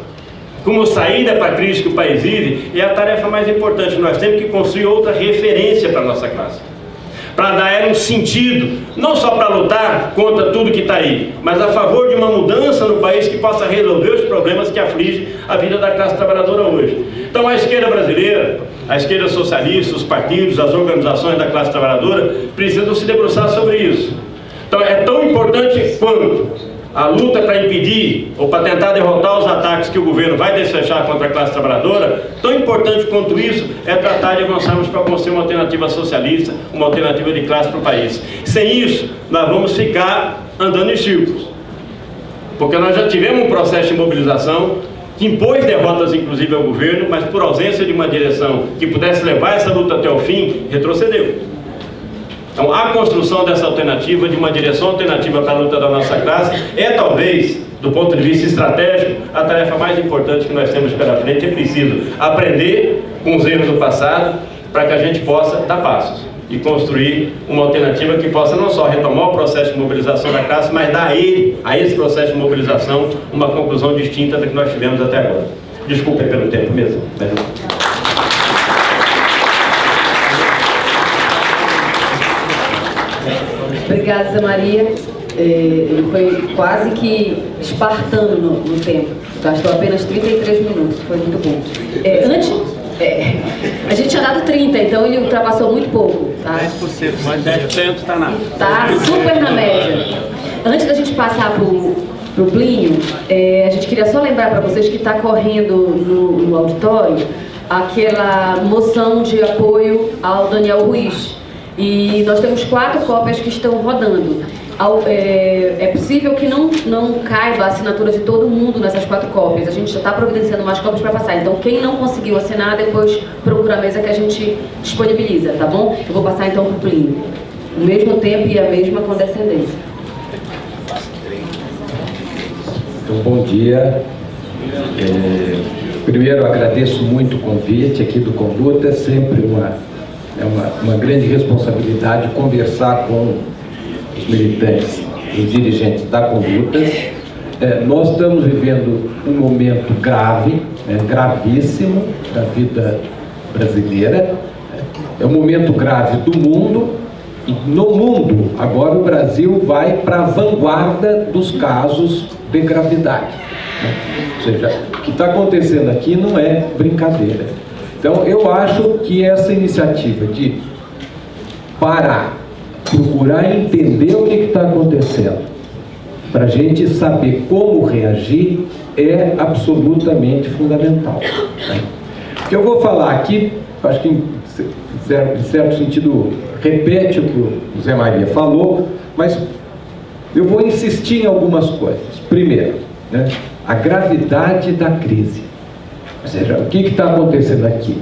como saída para a crise que o país vive, é a tarefa mais importante. Nós temos que construir outra referência para a nossa classe, para dar ela um sentido, não só para lutar contra tudo que está aí, mas a favor de uma mudança no país que possa resolver os problemas que afligem a vida da classe trabalhadora hoje. Então a esquerda brasileira, a esquerda socialista, os partidos, as organizações da classe trabalhadora precisam se debruçar sobre isso. Então é tão importante quanto a luta para impedir ou para tentar derrotar os ataques que o governo vai desfechar contra a classe trabalhadora, tão importante quanto isso é tratar de avançarmos para construir uma alternativa socialista, uma alternativa de classe para o país. Sem isso, nós vamos ficar andando em círculos. Porque nós já tivemos um processo de mobilização que impôs derrotas, inclusive, ao governo, mas por ausência de uma direção que pudesse levar essa luta até o fim, retrocedeu. Então, a construção dessa alternativa, de uma direção alternativa para a luta da nossa classe, é talvez, do ponto de vista estratégico, a tarefa mais importante que nós temos pela frente. É preciso aprender com os erros do passado para que a gente possa dar passos e construir uma alternativa que possa não só retomar o processo de mobilização da classe, mas dar a esse processo de mobilização uma conclusão distinta da que nós tivemos até agora. Desculpe pelo tempo mesmo. Obrigada, Zé Maria. Ele foi quase que espartano no tempo. Gastou apenas 33 minutos. Foi muito bom. A gente tinha dado 30, então ele ultrapassou muito pouco. Tá? 10%, mais 10% está na... Tá super na média. Antes da gente passar pro Plínio, a gente queria só lembrar para vocês que está correndo no auditório aquela moção de apoio ao Daniel Ruiz. E nós temos 4 cópias que estão rodando. É possível que não caiba a assinatura de todo mundo nessas 4 cópias. A gente já está providenciando mais cópias para passar. Então, quem não conseguiu assinar, depois procura a mesa que a gente disponibiliza, tá bom? Eu vou passar então para o Plínio. O mesmo tempo e a mesma condescendência. Então, bom dia. Primeiro, agradeço muito o convite aqui do Conluta. É sempre uma grande responsabilidade conversar com os militantes, os dirigentes da Conluta. Nós estamos vivendo um momento grave, gravíssimo da vida brasileira. É um momento grave do mundo, e no mundo, agora o Brasil vai para a vanguarda dos casos de gravidade. Ou seja, o que está acontecendo aqui não é brincadeira. Então, eu acho que essa iniciativa de parar, procurar entender o que está acontecendo, para a gente saber como reagir, é absolutamente fundamental. O que eu vou falar aqui, acho que em certo sentido repete o que o Zé Maria falou, mas eu vou insistir em algumas coisas. Primeiro, a gravidade da crise. Ou seja, o que está acontecendo aqui?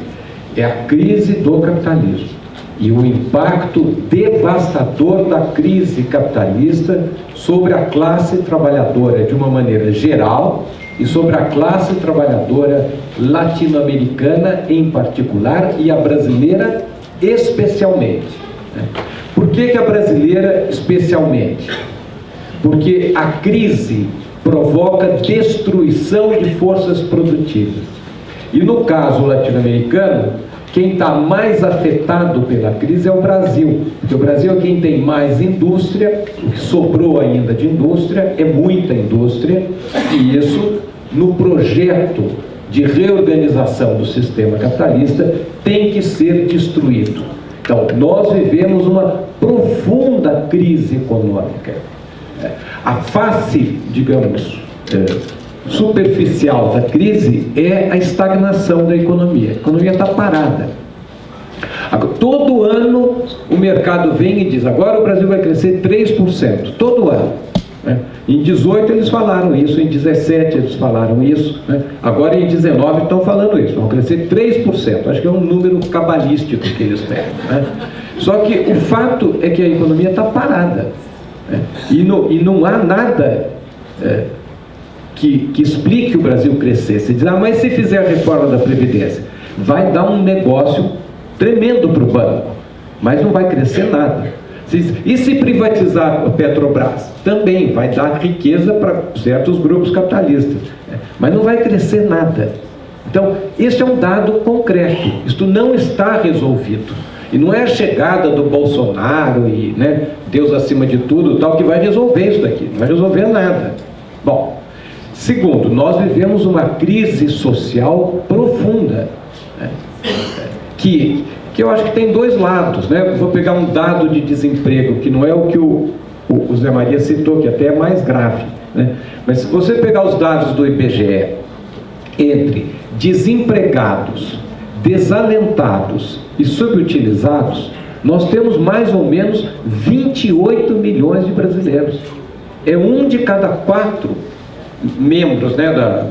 É a crise do capitalismo e o impacto devastador da crise capitalista sobre a classe trabalhadora de uma maneira geral e sobre a classe trabalhadora latino-americana em particular e a brasileira especialmente. Por que a brasileira especialmente? Porque a crise provoca destruição de forças produtivas. E no caso latino-americano, quem está mais afetado pela crise é o Brasil. Porque o Brasil é quem tem mais indústria, o que sobrou ainda de indústria é muita indústria, e isso no projeto de reorganização do sistema capitalista tem que ser destruído. Então, nós vivemos uma profunda crise econômica. A face, digamos, superficial da crise é a estagnação da economia. A economia está parada. Todo ano o mercado vem e diz: agora o Brasil vai crescer 3%, todo ano. Em 18 eles falaram isso, em 17 eles falaram isso, agora em 19 estão falando isso, vão crescer 3%. Acho que é um número cabalístico que eles pegam. Só que o fato é que a economia está parada. E não há nada que explique o Brasil crescer. Você diz: mas se fizer a reforma da Previdência, vai dar um negócio tremendo para o banco, mas não vai crescer nada. E se privatizar a Petrobras? Também vai dar riqueza para certos grupos capitalistas, mas não vai crescer nada. Então, esse é um dado concreto. Isto não está resolvido. E não é a chegada do Bolsonaro e Deus acima de tudo tal que vai resolver isso daqui. Não vai resolver nada. Bom, segundo, nós vivemos uma crise social profunda, que eu acho que tem dois lados. Vou pegar um dado de desemprego, que não é o que o Zé Maria citou, que até é mais grave. Mas se você pegar os dados do IBGE, entre desempregados, desalentados e subutilizados, nós temos mais ou menos 28 milhões de brasileiros. É 1 de cada 4 membros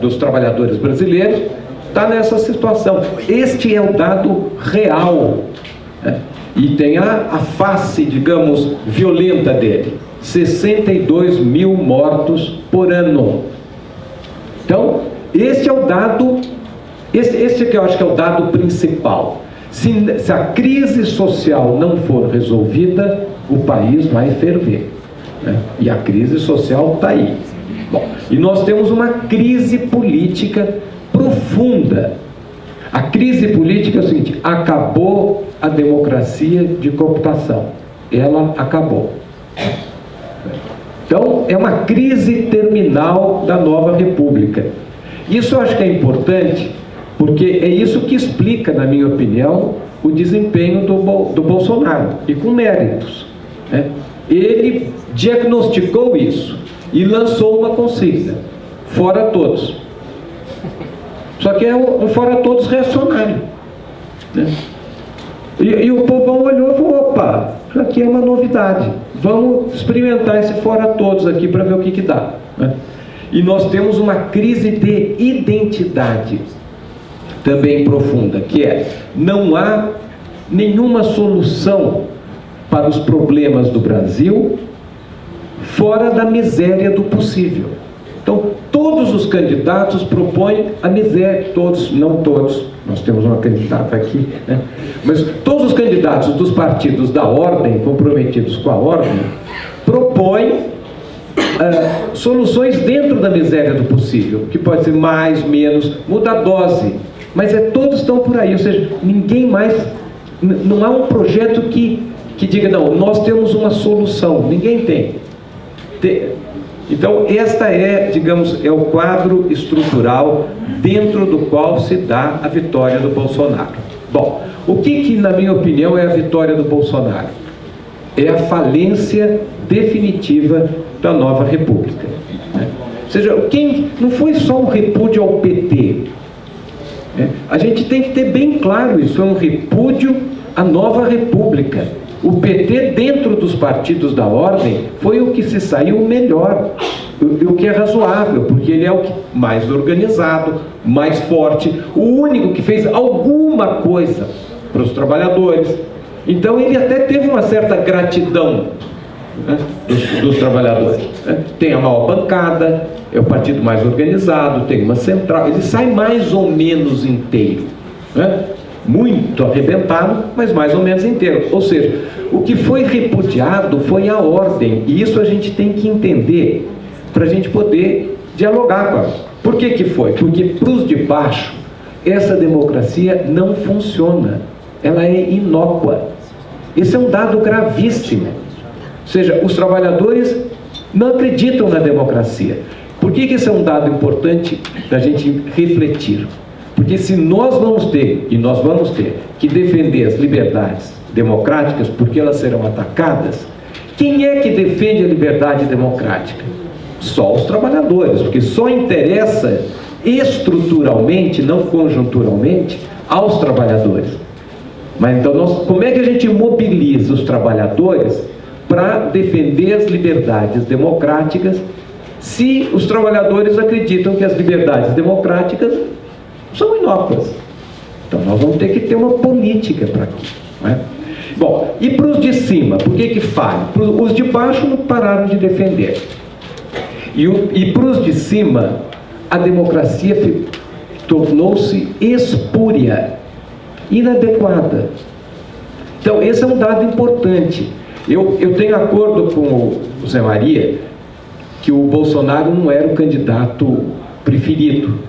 dos trabalhadores brasileiros está nessa situação. Este é o dado real. E tem a face, digamos, violenta dele: 62 mil mortos por ano. Então, esse é o dado, esse que eu acho que é o dado principal. Se a crise social não for resolvida, o país vai ferver. E a crise social está aí. Bom, e nós temos uma crise política profunda. A crise política é o seguinte: acabou a democracia de cooptação. Ela acabou. Então, é uma crise terminal da nova república. Isso eu acho que é importante, porque é isso que explica, na minha opinião, o desempenho do Bolsonaro, e com méritos. Ele diagnosticou isso e lançou uma consigna: fora todos. Só que é um fora todos reacionário. E o povão olhou e falou: opa, isso aqui é uma novidade, vamos experimentar esse fora todos aqui para ver o que dá. E nós temos uma crise de identidade também profunda, que é: não há nenhuma solução para os problemas do Brasil fora da miséria do possível. Então, todos os candidatos propõem a miséria, todos, não todos, nós temos uma candidata aqui, mas todos os candidatos dos partidos da ordem, comprometidos com a ordem, propõem soluções dentro da miséria do possível, que pode ser mais, menos, muda a dose, mas todos estão por aí. Ou seja, ninguém mais, não há um projeto que diga: não, nós temos uma solução. Ninguém tem. Então, esta é, digamos, é o quadro estrutural dentro do qual se dá a vitória do Bolsonaro. Bom, o que na minha opinião é a vitória do Bolsonaro? É a falência definitiva da nova república. Ou seja, não foi só um repúdio ao PT. A gente tem que ter bem claro isso: é um repúdio à nova república. O PT, dentro dos partidos da ordem, foi o que se saiu melhor, o que é razoável, porque ele é o mais organizado, mais forte, o único que fez alguma coisa para os trabalhadores. Então ele até teve uma certa gratidão dos trabalhadores. Tem a maior bancada, é o partido mais organizado, tem uma central, ele sai mais ou menos inteiro. Muito arrebentado, mas mais ou menos inteiro. Ou seja, o que foi repudiado foi a ordem, e isso a gente tem que entender para a gente poder dialogar com ela. Por que foi? Porque para os de baixo essa democracia não funciona, ela é inócua. Esse é um dado gravíssimo. Ou seja, os trabalhadores não acreditam na democracia. Por que esse é um dado importante da gente refletir? Porque se nós vamos ter, e nós vamos ter, que defender as liberdades democráticas, porque elas serão atacadas, quem é que defende a liberdade democrática? Só os trabalhadores, porque só interessa estruturalmente, não conjunturalmente, aos trabalhadores. Mas então, como é que a gente mobiliza os trabalhadores para defender as liberdades democráticas, se os trabalhadores acreditam que as liberdades democráticas são inócuas? Então nós vamos ter que ter uma política para aqui, não é? Bom, e para os de cima, por que falham? Os de baixo não pararam de defender. E para os de cima, a democracia tornou-se espúria, inadequada. Então esse é um dado importante. Eu tenho acordo com o Zé Maria que o Bolsonaro não era o candidato preferido,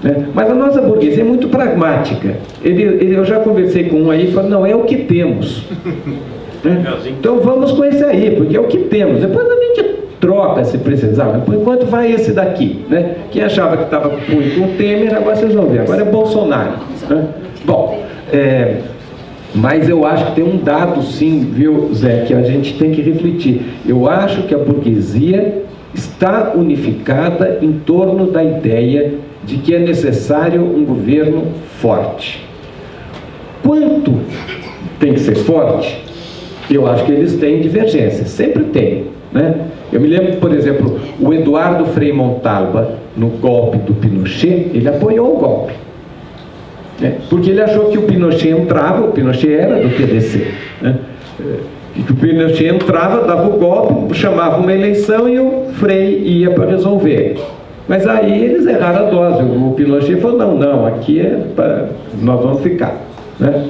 né? Mas a nossa burguesia é muito pragmática. Eu já conversei com um aí e falei, não, é o que temos, né? Então vamos com esse aí, porque é o que temos. Depois a gente troca se precisar, mas por enquanto vai esse daqui, né? Quem achava que estava com o Temer, agora vocês vão ver, agora é Bolsonaro, né? Bom, mas eu acho que tem um dado sim, viu, Zé, que a gente tem que refletir. Eu acho que a burguesia está unificada em torno da ideia de que é necessário um governo forte. Quanto tem que ser forte? Eu acho que eles têm divergências, sempre tem, né? Eu me lembro, por exemplo, o Eduardo Frei Montalva, no golpe do Pinochet, ele apoiou o golpe, né? Porque ele achou que o Pinochet entrava, o Pinochet era do PDC, né? E que o Pinochet entrava, dava o golpe, chamava uma eleição e o Frei ia para resolver. Mas aí eles erraram a dose. O Pinochet falou, não, aqui nós vamos ficar, né?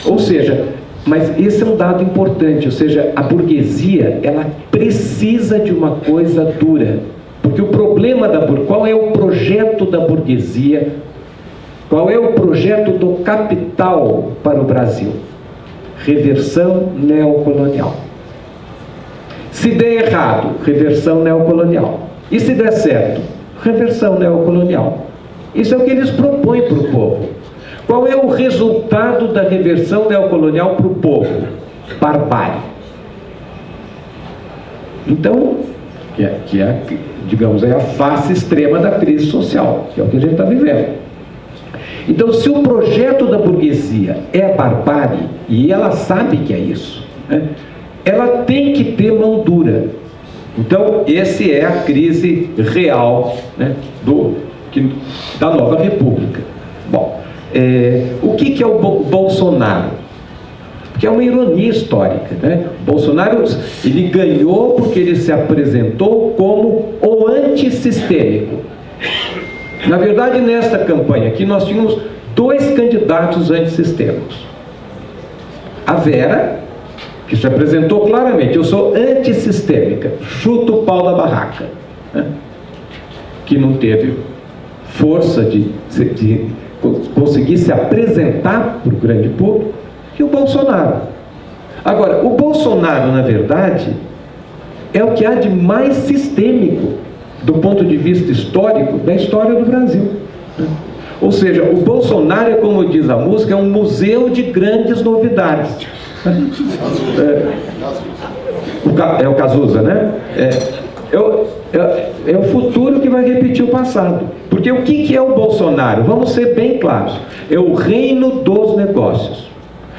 Ou seja, mas esse é um dado importante, ou seja, a burguesia, ela precisa de uma coisa dura. Porque o problema qual é o projeto da burguesia? Qual é o projeto do capital para o Brasil? Reversão neocolonial. Se der errado, reversão neocolonial. E se der certo, reversão neocolonial. Isso é o que eles propõem para o povo. Qual é o resultado da reversão neocolonial para o povo? Barbárie. Então, digamos, é a face extrema da crise social, que é o que a gente está vivendo. Então, se o projeto da burguesia é a barbárie, e ela sabe que é isso, né, ela tem que ter mão dura. Então, essa é a crise real, né, da nova república. Bom, o que é o Bolsonaro? Porque é uma ironia histórica, né? Bolsonaro, ele ganhou porque ele se apresentou como o antissistêmico. Na verdade, nesta campanha aqui, nós tínhamos 2 candidatos antissistêmicos. A Vera, que se apresentou claramente, eu sou antissistêmica, chuto o pau da barraca, né? Que não teve força de conseguir se apresentar para o grande público, e o Bolsonaro. Agora, o Bolsonaro, na verdade, é o que há de mais sistêmico do ponto de vista histórico, da história do Brasil. Ou seja, o Bolsonaro, como diz a música, é um museu de grandes novidades. É o Cazuza, né? É o futuro que vai repetir o passado. Porque o que é o Bolsonaro? Vamos ser bem claros. É o reino dos negócios.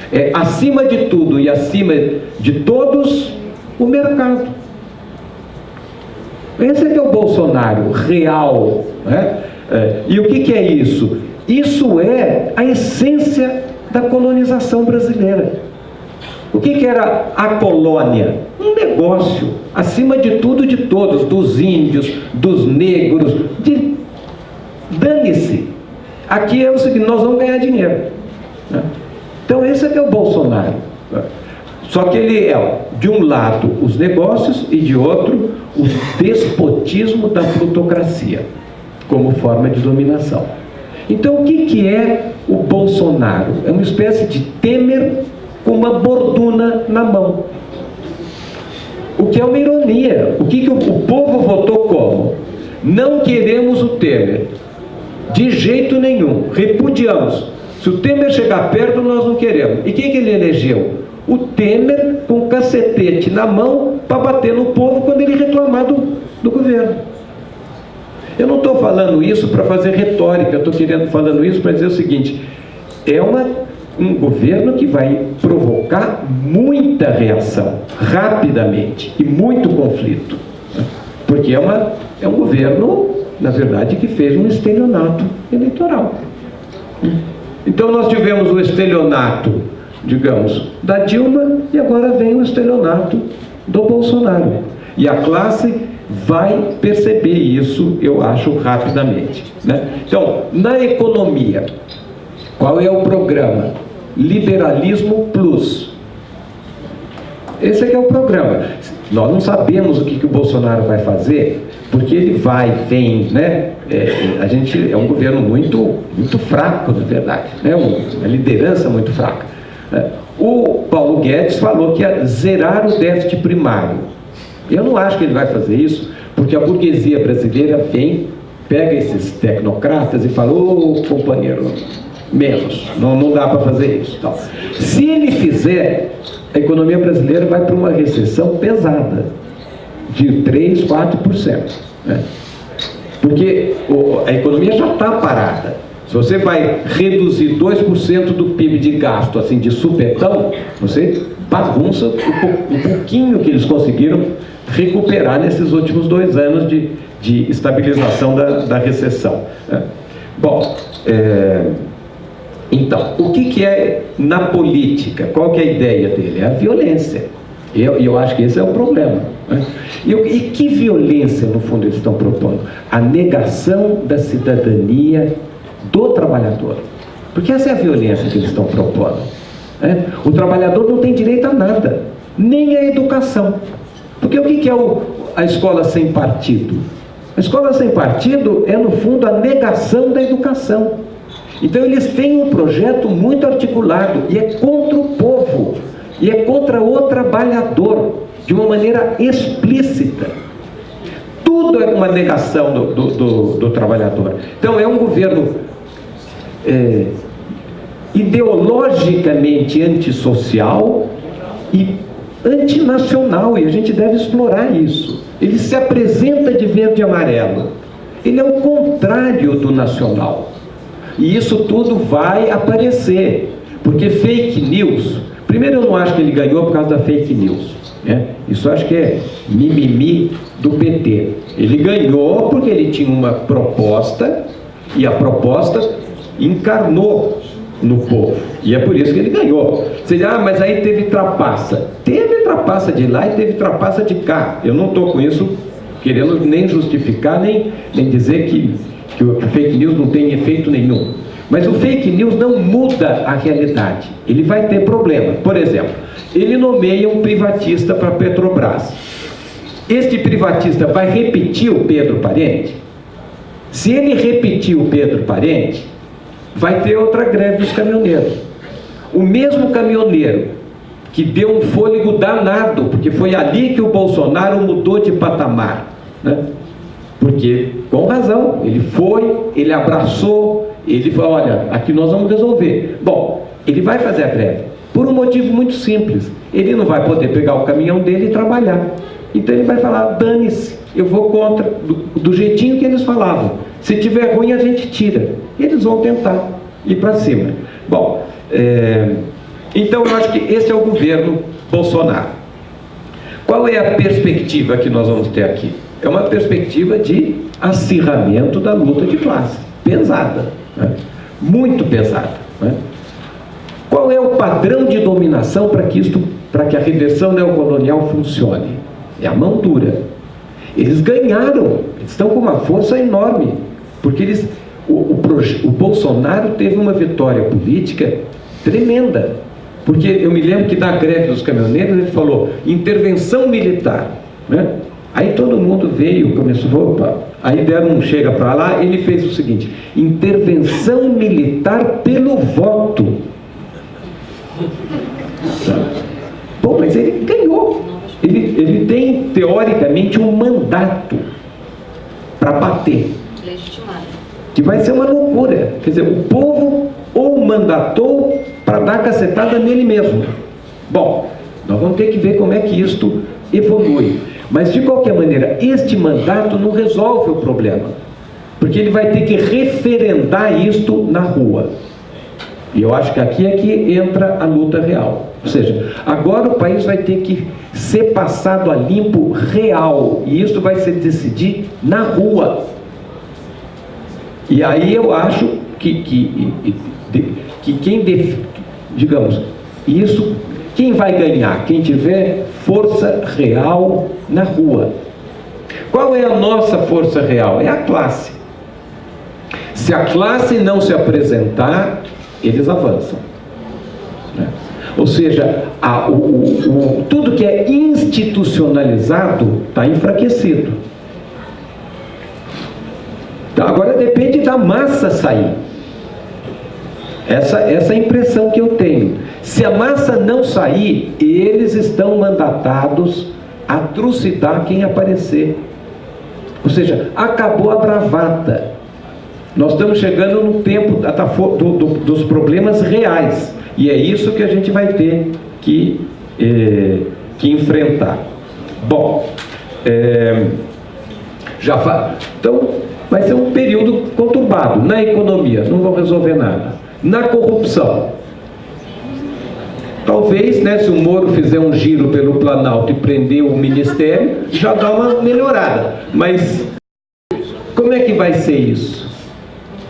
É, acima de tudo e acima de todos, o mercado. Esse é que é o Bolsonaro real, né? E o que é isso? Isso é a essência da colonização brasileira. O que era a colônia? Um negócio, acima de tudo e de todos, dos índios, dos negros, dane-se. Aqui é o seguinte, nós vamos ganhar dinheiro, né? Então esse é que é o Bolsonaro. Só que ele é, de um lado, os negócios e de outro, o despotismo da plutocracia, como forma de dominação. Então o que é o Bolsonaro? É uma espécie de Temer com uma borduna na mão. O que é uma ironia. O povo votou como? Não queremos o Temer. De jeito nenhum, repudiamos. Se o Temer chegar perto, nós não queremos. E quem que ele elegeu? O Temer com o cacetete na mão para bater no povo quando ele reclamar do governo. Eu não estou falando isso para fazer retórica, eu estou falando isso para dizer o seguinte: é um governo que vai provocar muita reação, rapidamente, e muito conflito. Porque é um governo, na verdade, que fez um estelionato eleitoral. Então nós tivemos o estelionato, digamos, da Dilma, e agora vem o estelionato do Bolsonaro. E a classe vai perceber isso, eu acho, rapidamente, né? Então, na economia, qual é o programa? Liberalismo Plus. Esse aqui é o programa. Nós não sabemos o que o Bolsonaro vai fazer, porque ele vem, né? A gente é um governo muito fraco, na verdade, né? Uma liderança muito fraca. O Paulo Guedes falou que ia zerar o déficit primário. Eu não acho que ele vai fazer isso, porque a burguesia brasileira pega esses tecnocratas e fala: ô companheiro, menos, não dá para fazer isso. Então, se ele fizer, a economia brasileira vai para uma recessão pesada, de 3%, 4%. Né? Porque a economia já está parada. Se você vai reduzir 2% do PIB de gasto, assim, de supetão, você bagunça o pouquinho que eles conseguiram recuperar nesses últimos 2 anos de estabilização da recessão. Né? Bom, então, o que é na política? Qual que é a ideia dele? É a violência. E eu acho que esse é o problema. Né? E que violência, no fundo, eles estão propondo? A negação da cidadania do trabalhador. Porque essa é a violência que eles estão propondo. Né? O trabalhador não tem direito a nada, nem à educação. Porque o que é a escola sem partido? A escola sem partido é, no fundo, a negação da educação. Então eles têm um projeto muito articulado, e é contra o povo, e é contra o trabalhador, de uma maneira explícita. Tudo é uma negação do trabalhador. Então é um governo ideologicamente antissocial e antinacional, e a gente deve explorar isso. Ele se apresenta de verde e amarelo. Ele é o contrário do nacional. E isso tudo vai aparecer, porque fake news... Primeiro, eu não acho que ele ganhou por causa da fake news, né? Isso eu acho que é mimimi do PT. Ele ganhou porque ele tinha uma proposta, e a proposta encarnou no povo, e é por isso que ele ganhou. Você diz: mas aí teve trapaça. Teve trapaça de lá e teve trapaça de cá. Eu não estou com isso querendo nem justificar, nem dizer que o fake news não tem efeito nenhum. Mas o fake news não muda a realidade. Ele vai ter problema. Por exemplo, ele nomeia um privatista para a Petrobras. Este privatista vai repetir o Pedro Parente? Se ele repetir o Pedro Parente, vai ter outra greve dos caminhoneiros. O mesmo caminhoneiro que deu um fôlego danado, porque foi ali que o Bolsonaro mudou de patamar, né? Porque, com razão, ele abraçou, ele falou: olha, aqui nós vamos resolver. Bom, ele vai fazer a greve por um motivo muito simples: ele não vai poder pegar o caminhão dele e trabalhar. Então ele vai falar: dane-se, eu vou contra, do jeitinho que eles falavam. Se tiver ruim, a gente tira. Eles vão tentar ir para cima. Bom, então eu acho que esse é o governo Bolsonaro. Qual é a perspectiva que nós vamos ter aqui? É uma perspectiva de acirramento da luta de classe, pesada, né? Muito pesada, né? Qual é o padrão de dominação para que a reversão neocolonial funcione? É a mão dura. Eles ganharam, eles estão com uma força enorme, porque o Bolsonaro teve uma vitória política tremenda, porque eu me lembro que na greve dos caminhoneiros ele falou intervenção militar, né? Aí todo mundo veio, começou, opa, aí deram um chega para lá, ele fez o seguinte: intervenção militar pelo voto. Bom, mas ele ganhou. Ele tem, teoricamente, um mandato para bater. Legitimado. que vai ser uma loucura. Quer dizer, o povo ou mandatou para dar cacetada nele mesmo. Bom, nós vamos ter que ver como é que isto evolui. Mas, de qualquer maneira, este mandato não resolve o problema, porque ele vai ter que referendar isto na rua. E eu acho que aqui é que entra a luta real. Ou seja, agora o país vai ter que ser passado a limpo real, e isso vai se decidir na rua. E aí eu acho que digamos, isso, quem vai ganhar? Quem tiver força real na rua. Qual é a nossa força real? É a classe. Se a classe não se apresentar, eles avançam, né? Ou seja, tudo que é institucionalizado está enfraquecido. Então, agora depende da massa sair. Essa é a impressão que eu tenho. Se a massa não sair, eles estão mandatados a trucidar quem aparecer. Ou seja, acabou a bravata. Nós estamos chegando no tempo dos problemas reais. E é isso que a gente vai ter que enfrentar. Bom, então vai ser um período conturbado. Na economia, não vão resolver nada. Na corrupção, talvez, né, se o Moro fizer um giro pelo Planalto e prender o Ministério, já dá uma melhorada. Mas como é que vai ser isso?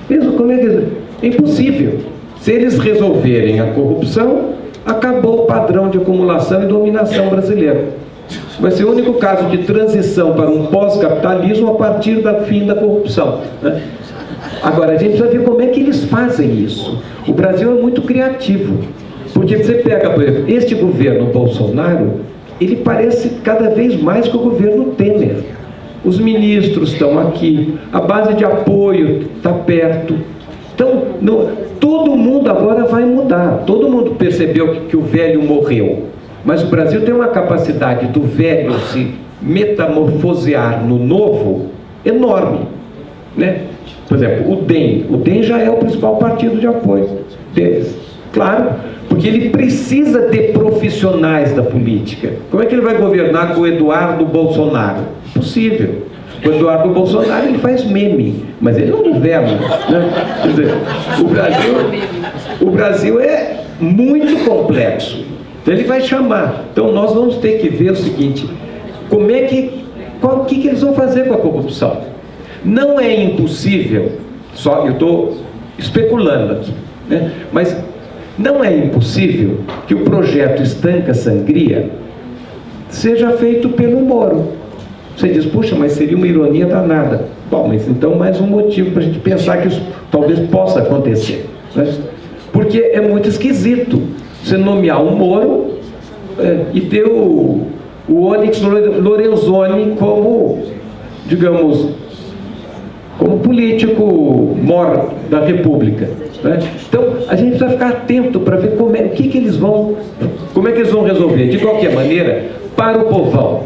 É impossível. Se eles resolverem a corrupção, acabou o padrão de acumulação e dominação brasileiro. Vai ser o único caso de transição para um pós-capitalismo a partir do fim da corrupção, né? Agora, a gente precisa ver como é que eles fazem isso. O Brasil é muito criativo. Porque você pega, por exemplo, este governo Bolsonaro, ele parece cada vez mais com o governo Temer. Os ministros estão aqui, a base de apoio está perto. Então, todo mundo agora vai mudar. Todo mundo percebeu que o velho morreu. Mas o Brasil tem uma capacidade do velho se metamorfosear no novo enorme, né? Por exemplo, o DEM já é o principal partido de apoio deles. Claro, porque ele precisa de profissionais da política. Como é que ele vai governar com o Eduardo Bolsonaro? Impossível. O Eduardo Bolsonaro, ele faz meme, mas ele não governa, né? Quer dizer, o Brasil é muito complexo. Então ele vai chamar. Então nós vamos ter que ver o seguinte: o que eles vão fazer com a corrupção? Não é impossível, só eu estou especulando aqui, né? Mas não é impossível que o projeto Estanca Sangria seja feito pelo Moro. Você diz, puxa, mas seria uma ironia danada. Bom, mas então mais um motivo para a gente pensar que isso talvez possa acontecer, né? Porque é muito esquisito você nomear um Moro e ter o Onyx Lorenzoni como, digamos, como político mor da República, né? Então a gente precisa ficar atento para ver como é que eles vão resolver. De qualquer maneira, para o povão,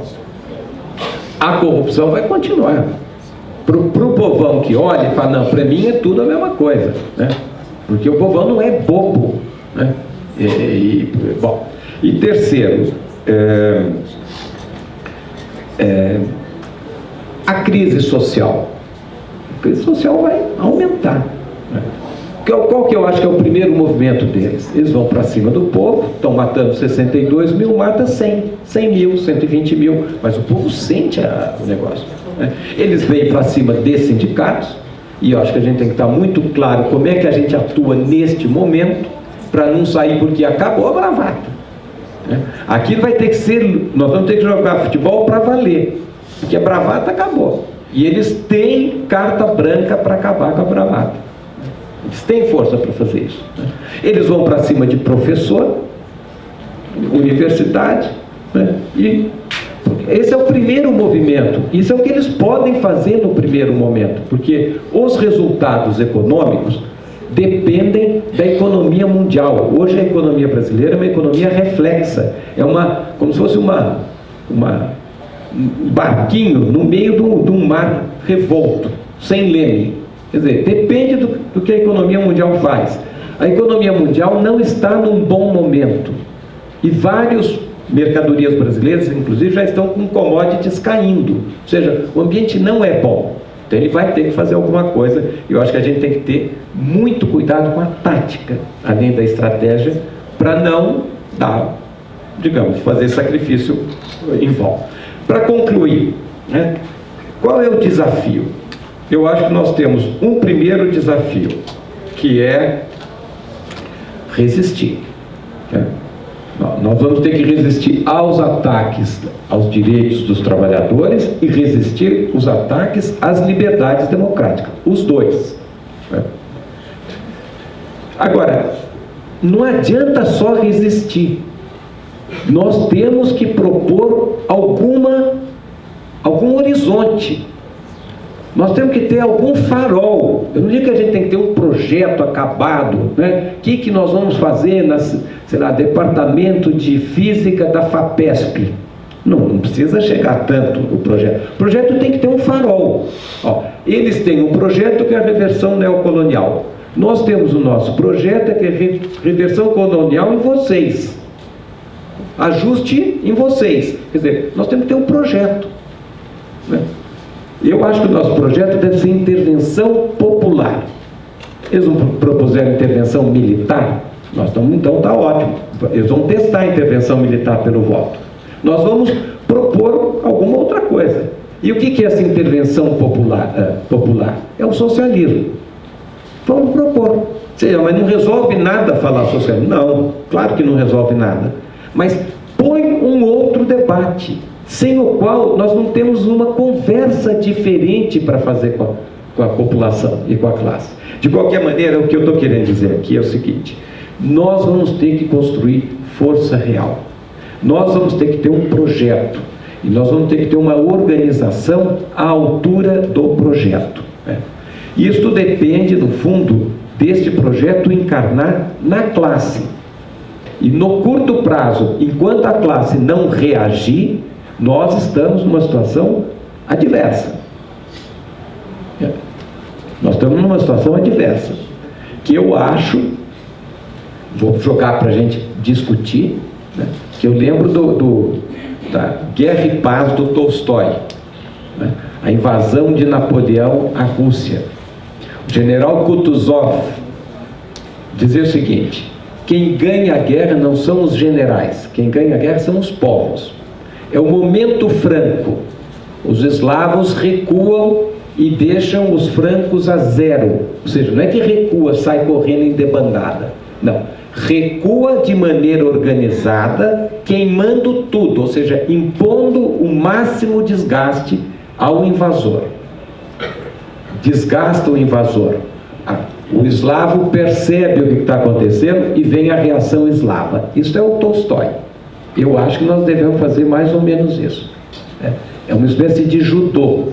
a corrupção vai continuar. Para o povão que olha e fala, não, para mim é tudo a mesma coisa, né? Porque o povão não é bobo, né? Bom, e terceiro, a crise social. A crise social vai aumentar, né? Qual que eu acho que é o primeiro movimento deles? Eles vão para cima do povo, estão matando 62 mil, mata 100 mil, 120 mil, mas o povo sente o negócio, né? Eles vêm para cima desses sindicatos, e eu acho que a gente tem que estar muito claro como é que a gente atua neste momento, para não sair porque acabou a bravata, né? Aqui vai ter que ser, nós vamos ter que jogar futebol para valer, porque a bravata acabou, e eles têm carta branca para acabar com a bravata. Eles têm força para fazer isso, né? Eles vão para cima de professor, universidade, né? E esse é o primeiro movimento. Isso é o que eles podem fazer no primeiro momento, porque os resultados econômicos dependem da economia mundial. Hoje a economia brasileira é uma economia reflexa, como se fosse um barquinho no meio de um mar revolto, sem leme. Quer dizer, depende do que a economia mundial faz. A economia mundial não está num bom momento. E várias mercadorias brasileiras, inclusive, já estão com commodities caindo. Ou seja, o ambiente não é bom. Então ele vai ter que fazer alguma coisa. E eu acho que a gente tem que ter muito cuidado com a tática, além da estratégia, para não dar, digamos, fazer sacrifício em vão. Para concluir, né, qual é o desafio? Eu acho que nós temos um primeiro desafio, que é resistir. Né? Nós vamos ter que resistir aos ataques aos direitos dos trabalhadores e resistir os ataques às liberdades democráticas, os dois. Né? Agora, não adianta só resistir. Nós temos que propor algum horizonte. Nós temos que ter algum farol. Eu não digo que a gente tem que ter um projeto acabado, né? O que nós vamos fazer sei lá, departamento de física da FAPESP. Não precisa chegar tanto o projeto. O projeto tem que ter um farol. Ó, eles têm um projeto que é a reversão neocolonial. Nós temos o nosso projeto que é reversão colonial em vocês. Ajuste em vocês. Quer dizer, nós temos que ter um projeto. Né? Eu acho que o nosso projeto deve ser intervenção popular. Eles não propuseram intervenção militar? Nós estamos, então está ótimo. Eles vão testar a intervenção militar pelo voto. Nós vamos propor alguma outra coisa. E o que é essa intervenção popular? É o socialismo. Vamos propor. Mas não resolve nada falar socialismo. Não, claro que não resolve nada. Mas põe um outro debate, sem o qual nós não temos uma conversa diferente para fazer com a população e com a classe. De qualquer maneira, o que eu estou querendo dizer aqui é o seguinte: nós vamos ter que construir força real. Nós vamos ter que ter um projeto. E nós vamos ter que ter uma organização à altura do projeto. Né? Isto depende, no fundo, deste projeto encarnar na classe. E no curto prazo, enquanto a classe não reagir, nós estamos numa situação adversa. Nós estamos numa situação adversa, que eu acho, vou jogar para a gente discutir, né, que eu lembro da Guerra e Paz do Tolstói, né, a invasão de Napoleão à Rússia. O general Kutuzov dizia o seguinte: quem ganha a guerra não são os generais, quem ganha a guerra são os povos. É o momento franco. Os eslavos recuam e deixam os francos a zero. Ou seja, não é que recua, sai correndo em debandada. Não. Recua de maneira organizada, queimando tudo, ou seja, impondo o máximo desgaste ao invasor. Desgasta o invasor. O eslavo percebe o que está acontecendo e vem a reação eslava. Isso é o Tolstói. Eu acho que nós devemos fazer mais ou menos isso. É uma espécie de judô.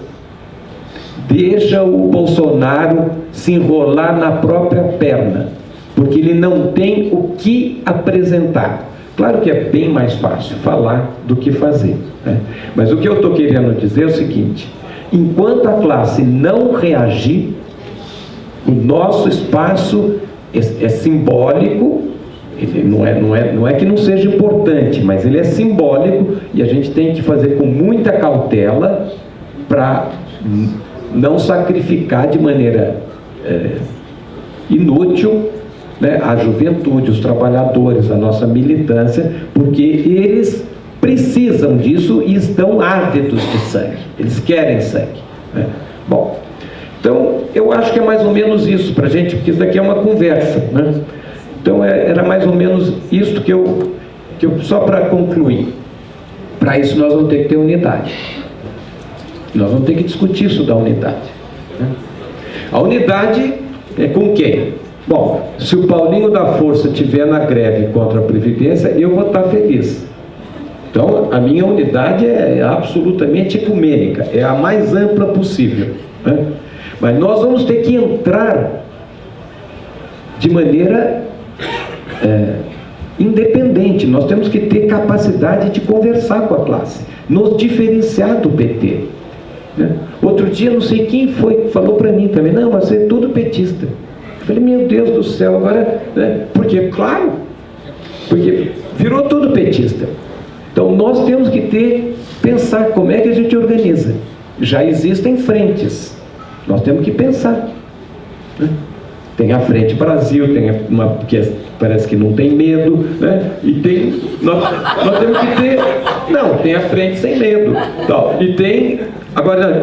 Deixa o Bolsonaro se enrolar na própria perna, porque ele não tem o que apresentar. Claro que é bem mais fácil falar do que fazer, né? Mas o que eu estou querendo dizer é o seguinte: enquanto a classe não reagir, o nosso espaço é simbólico. Ele não é que não seja importante, mas ele é simbólico e a gente tem que fazer com muita cautela para não sacrificar de maneira inútil, né, a juventude, os trabalhadores, a nossa militância, porque eles precisam disso e estão ávidos de sangue, eles querem sangue, né? Bom, então eu acho que é mais ou menos isso para a gente, porque isso daqui é uma conversa, né? Então era mais ou menos isso que eu só para concluir. Para isso nós vamos ter que ter unidade. Nós vamos ter que discutir isso da unidade, né? A unidade é com quem? Bom, se o Paulinho da Força estiver na greve contra a Previdência, eu vou estar feliz. Então a minha unidade é absolutamente ecumênica, é a mais ampla possível, né? Mas nós vamos ter que entrar de maneira independente. Nós temos que ter capacidade de conversar com a classe, nos diferenciar do PT. né? Outro dia, não sei quem foi, falou para mim também, não, mas é tudo petista. Eu falei, meu Deus do céu, agora, né? Porque, claro, porque virou tudo petista. Então nós temos que pensar como é que a gente organiza. Já existem frentes, nós temos que pensar, né? Tem a Frente Brasil, tem uma que parece que não tem medo, né? E tem, nós temos que ter, não, tem a Frente Sem Medo, então, e tem, agora,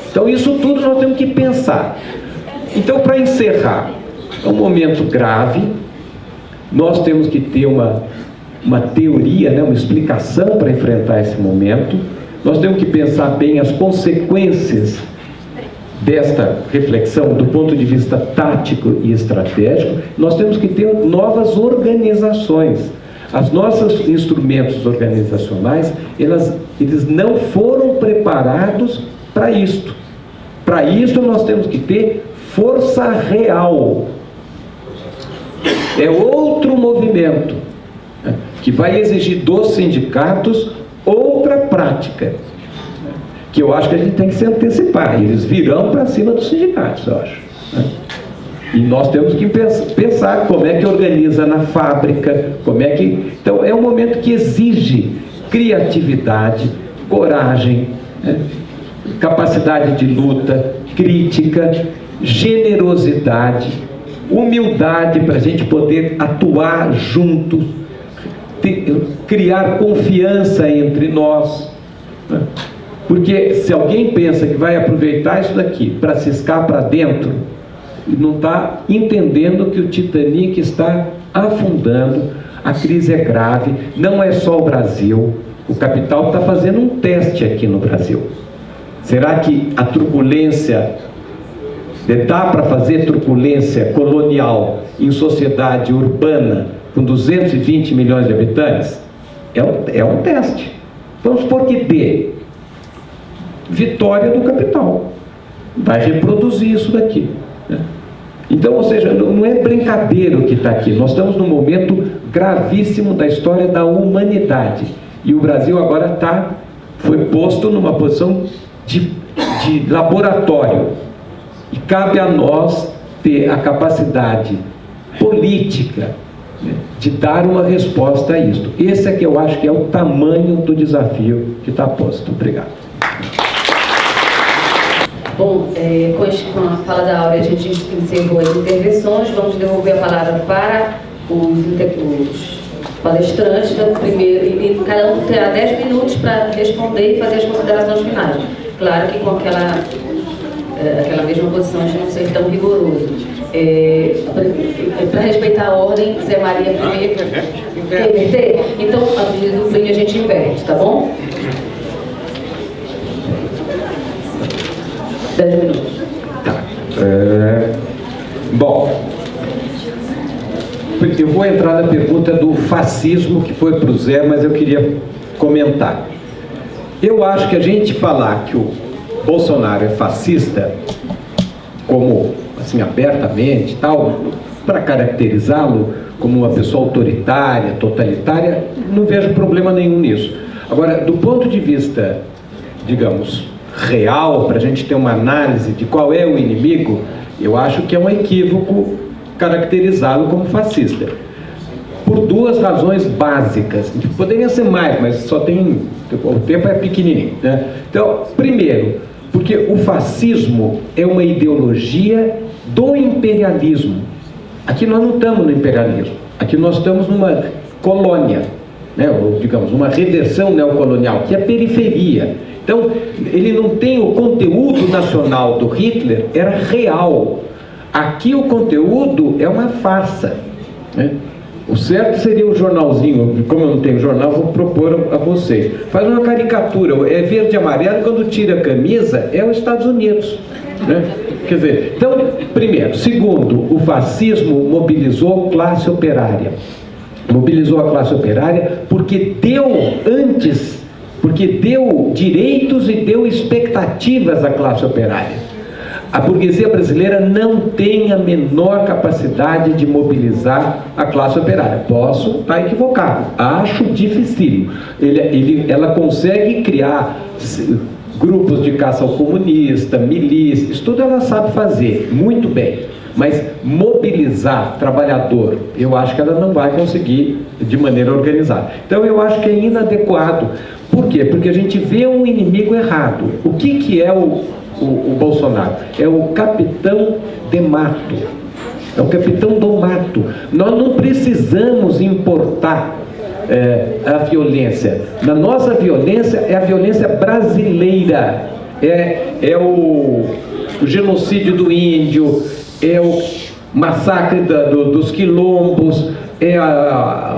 então isso tudo nós temos que pensar. Então, para encerrar, é um momento grave, nós temos que ter uma teoria, né, uma explicação para enfrentar esse momento, nós temos que pensar bem as consequências desta reflexão do ponto de vista tático e estratégico. Nós temos que ter novas organizações. Os nossos instrumentos organizacionais, eles não foram preparados para isto. Para isto nós temos que ter força real. É outro movimento, né, que vai exigir dos sindicatos outra prática, que eu acho que a gente tem que se antecipar. Eles virão para cima dos sindicatos, eu acho, né? E nós temos que pensar como é que organiza na fábrica, como é que... Então, é um momento que exige criatividade, coragem, né? Capacidade de luta, crítica, generosidade, humildade para a gente poder atuar juntos, criar confiança entre nós, né? Porque se alguém pensa que vai aproveitar isso daqui para ciscar para dentro, não está entendendo que o Titanic está afundando, a crise é grave, não é só o Brasil, o capital está fazendo um teste aqui no Brasil. Será que a truculência, dá para fazer truculência colonial em sociedade urbana com 220 milhões de habitantes? É um teste. Vamos supor que dê. Vitória do capital. Vai reproduzir isso daqui, né? Então, ou seja, não é brincadeira o que está aqui. Nós estamos num momento gravíssimo da história da humanidade. E o Brasil agora foi posto numa posição de laboratório. E cabe a nós ter a capacidade política, né, de dar uma resposta a isto. Esse é que eu acho que é o tamanho do desafio que está posto. Obrigado. Bom, com a fala da Áurea, a gente encerrou as intervenções. Vamos devolver a palavra para os palestrantes. Então, primeiro, e cada um terá 10 minutos para responder e fazer as considerações finais. Claro que com aquela mesma posição, a gente não ser tão rigoroso. Para respeitar a ordem, Zé Maria primeiro. Quer inverter? Então, no fim, a gente inverte, tá bom? 10 minutos. Tá. Bom, eu vou entrar na pergunta do fascismo, que foi para o Zé, mas eu queria comentar. Eu acho que a gente falar que o Bolsonaro é fascista, como assim, abertamente, tal, para caracterizá-lo como uma pessoa autoritária, totalitária, não vejo problema nenhum nisso. Agora, do ponto de vista, digamos, real, para a gente ter uma análise de qual é o inimigo, eu acho que é um equívoco caracterizá-lo como fascista. Por duas razões básicas. Poderia ser mais, mas só tem... o tempo é pequenininho, né? Então, primeiro, porque o fascismo é uma ideologia do imperialismo. Aqui nós não estamos no imperialismo. Aqui nós estamos numa colônia, né? Ou, digamos, uma reversão neocolonial, que é a periferia. Então, ele não tem o conteúdo nacional do Hitler, era real. Aqui o conteúdo é uma farsa, né? O certo seria o jornalzinho, como eu não tenho jornal, vou propor a vocês. Faz uma caricatura, é verde e amarelo, quando tira a camisa, é os Estados Unidos, né? Quer dizer, então, primeiro. Segundo, o fascismo mobilizou a classe operária. Mobilizou a classe operária porque deu direitos e deu expectativas à classe operária. A burguesia brasileira não tem a menor capacidade de mobilizar a classe operária. Posso estar equivocado, acho difícil. Ela consegue criar grupos de caça ao comunista, milícia, isso tudo ela sabe fazer, muito bem. Mas mobilizar trabalhador, eu acho que ela não vai conseguir de maneira organizada. Então eu acho que é inadequado. Por quê? Porque a gente vê um inimigo errado. O que é o Bolsonaro? É o capitão de mato. É o capitão do mato. Nós não precisamos importar a violência. Na nossa violência é a violência brasileira. É o genocídio do índio, é o massacre dos quilombos,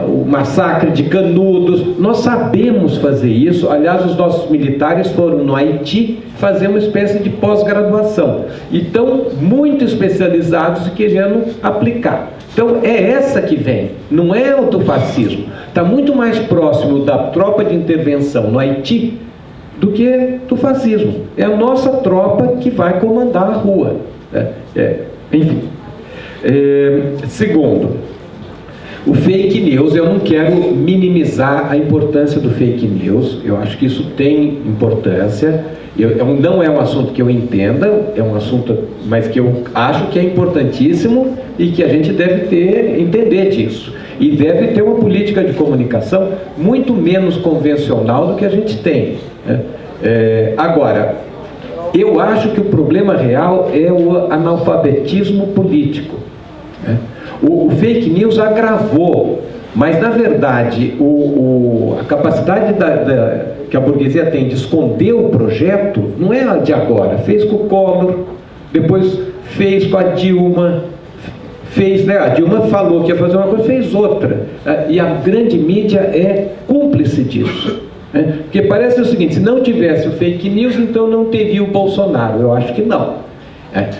o massacre de Canudos. Nós sabemos fazer isso. Aliás, os nossos militares foram no Haiti fazer uma espécie de pós-graduação e estão muito especializados e querendo aplicar. Então é essa que vem, não é autofascismo. Está muito mais próximo da tropa de intervenção no Haiti do que do fascismo. É a nossa tropa que vai comandar a rua. Enfim. Segundo, o fake news, eu não quero minimizar a importância do fake news, eu acho que isso tem importância, não é um assunto que eu entenda, é um assunto, mas que eu acho que é importantíssimo e que a gente deve entender disso. E deve ter uma política de comunicação muito menos convencional do que a gente tem. Agora, eu acho que o problema real é o analfabetismo político. O fake news agravou, mas na verdade a capacidade que a burguesia tem de esconder o projeto não é de agora. Fez com o Collor, depois fez com a Dilma, a Dilma falou que ia fazer uma coisa, fez outra, e a grande mídia é cúmplice disso. Porque parece o seguinte: se não tivesse o fake news, então não teria o Bolsonaro. Eu acho que não.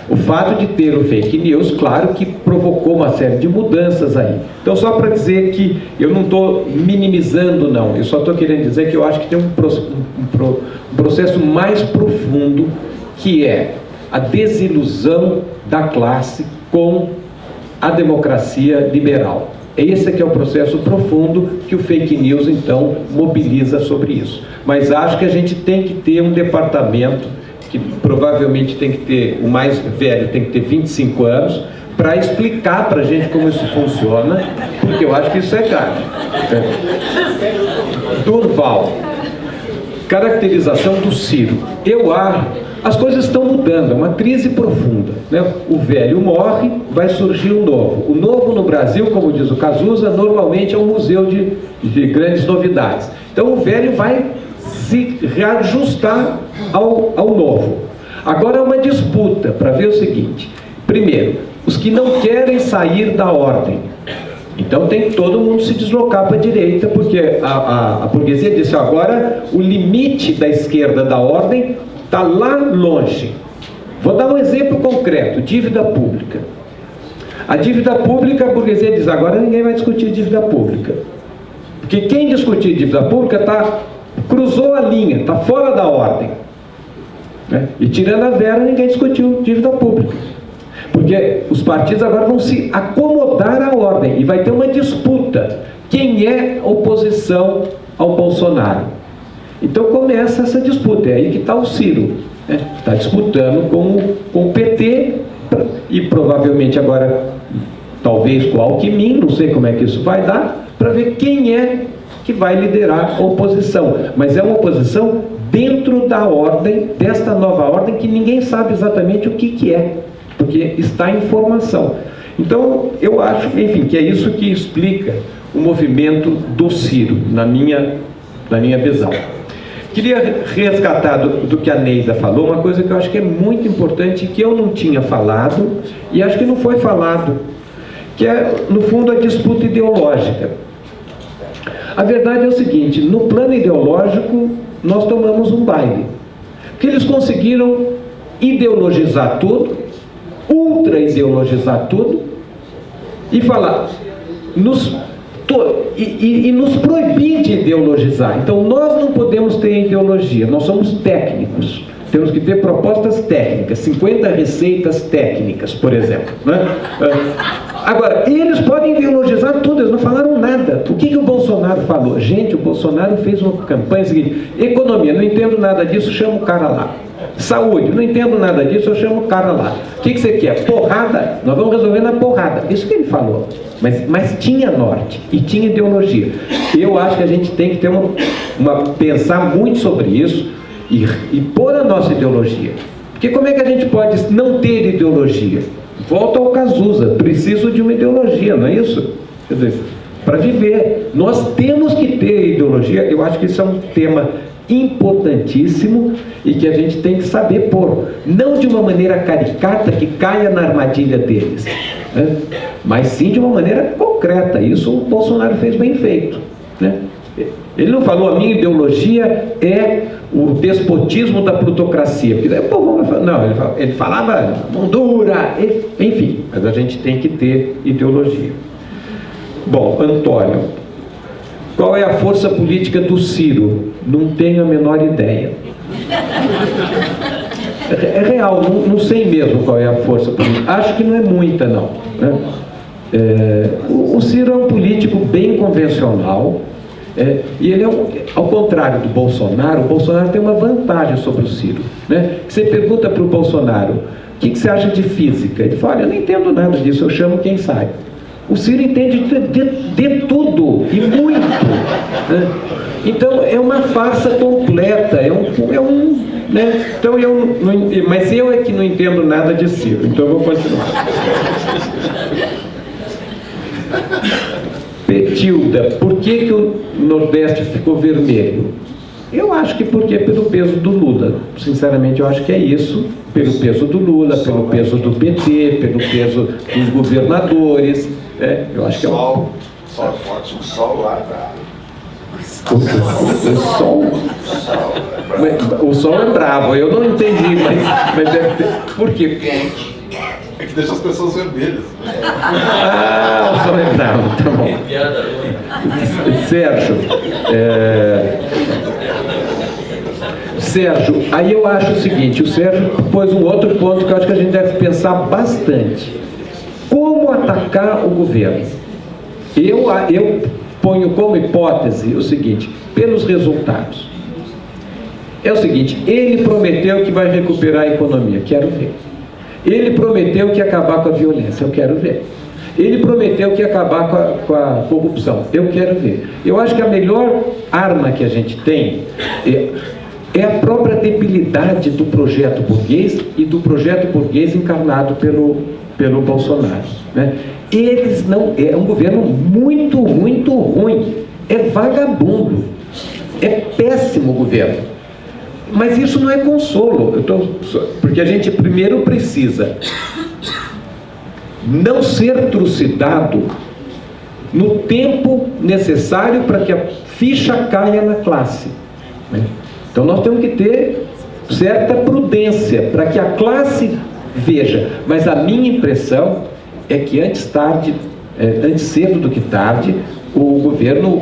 O fato de ter o fake news, claro que provocou uma série de mudanças aí. Então, só para dizer que eu não estou minimizando, não. Eu só estou querendo dizer que eu acho que tem um processo mais profundo, que é a desilusão da classe com a democracia liberal. Esse é que é o processo profundo que o fake news, então, mobiliza sobre isso. Mas acho que a gente tem que ter um departamento que provavelmente tem que ter, o mais velho tem que ter 25 anos, para explicar para a gente como isso funciona, porque eu acho que isso é grave. Durval, caracterização do Ciro. Eu acho, as coisas estão mudando, é uma crise profunda, né? O velho morre, vai surgir o novo. O novo no Brasil, como diz o Cazuza, normalmente é um museu de grandes novidades. Então o velho vai se reajustar ao novo. Agora é uma disputa para ver o seguinte: primeiro, os que não querem sair da ordem, então tem que todo mundo se deslocar para a direita, porque a burguesia disse: agora o limite da esquerda da ordem está lá longe. Vou dar um exemplo concreto: dívida pública. A dívida pública, a burguesia diz: agora ninguém vai discutir dívida pública, porque quem discutir dívida pública cruzou a linha, está fora da ordem, né? E tirando a Vera, ninguém discutiu dívida pública, porque os partidos agora vão se acomodar à ordem e vai ter uma disputa: quem é oposição ao Bolsonaro. Então começa essa disputa, é aí que está o Ciro, né? Está disputando com o PT e provavelmente agora talvez com o Alckmin, não sei como é que isso vai dar, para ver quem é que vai liderar a oposição. Mas é uma oposição dentro da ordem, desta nova ordem, que ninguém sabe exatamente o que é, porque está em formação. Então, eu acho, enfim, que é isso que explica o movimento do Ciro, na minha visão. Queria resgatar do que a Neida falou, uma coisa que eu acho que é muito importante, que eu não tinha falado, e acho que não foi falado, que é, no fundo, a disputa ideológica. A verdade é o seguinte: no plano ideológico, nós tomamos um baile. Porque eles conseguiram ideologizar tudo, ultra-ideologizar tudo, e falar, nos proibir de ideologizar. Então, nós não podemos ter ideologia, nós somos técnicos. Temos que ter propostas técnicas, 50 receitas técnicas, por exemplo, né? Agora, eles podem ideologizar tudo, eles não falaram nada. O que o Bolsonaro falou? Gente, o Bolsonaro fez uma campanha seguinte: economia, não entendo nada disso, chama o cara lá. Saúde, não entendo nada disso, eu chamo o cara lá. O que você quer? Porrada? Nós vamos resolver na porrada. Isso que ele falou. Mas tinha norte e tinha ideologia. Eu acho que a gente tem que ter pensar muito sobre isso e pôr a nossa ideologia. Porque como é que a gente pode não ter ideologia? Volta ao Cazuza, preciso de uma ideologia, não é isso? Quer dizer, para viver, nós temos que ter ideologia. Eu acho que isso é um tema importantíssimo e que a gente tem que saber pôr, não de uma maneira caricata que caia na armadilha deles, né? Mas sim de uma maneira concreta. Isso o Bolsonaro fez bem feito, né? Ele não falou: a minha ideologia é o despotismo da plutocracia, porque daí o povo vai falar, não, ele falava mão dura, enfim, mas a gente tem que ter ideologia. Bom, Antônio, qual é a força política do Ciro? Não tenho a menor ideia. É real, não sei mesmo qual é a força política. Acho que não é muita, não, né? O Ciro é um político bem convencional, e ele ao contrário do Bolsonaro. O Bolsonaro tem uma vantagem sobre o Ciro, né? Você pergunta para o Bolsonaro: o que você acha de física? Ele fala: eu não entendo nada disso, eu chamo quem sabe. O Ciro entende de tudo, e muito, né? Então é uma farsa completa, né? Então mas eu é que não entendo nada de Ciro, então eu vou continuar. Petilda, por que o Nordeste ficou vermelho? Eu acho que porque pelo peso do Lula. Sinceramente, eu acho que é isso. Pelo peso do Lula, pelo peso do PT, pelo peso dos governadores. Eu acho que é o sol é forte, o sol lá pra... O sol é bravo, eu não entendi, mas deve ter. Por quê? Quente. É que deixa as pessoas vermelhas. Ah, o sol é bravo, tá bom. Sérgio, aí eu acho o seguinte: o Sérgio pôs um outro ponto que eu acho que a gente deve pensar bastante. Como atacar o governo? Eu ponho como hipótese o seguinte: pelos resultados. É o seguinte: ele prometeu que vai recuperar a economia, quero ver. Ele prometeu que ia acabar com a violência, eu quero ver. Ele prometeu que ia acabar com a corrupção, eu quero ver. Eu acho que a melhor arma que a gente tem é a própria debilidade do projeto burguês e do projeto burguês encarnado pelo Bolsonaro, né? Eles não... É um governo muito, muito ruim. É vagabundo. É péssimo governo. Mas isso não é consolo. Porque a gente primeiro precisa não ser trucidado no tempo necessário para que a ficha caia na classe, né? Então nós temos que ter certa prudência para que a classe veja. Mas a minha impressão é que antes cedo do que tarde, o governo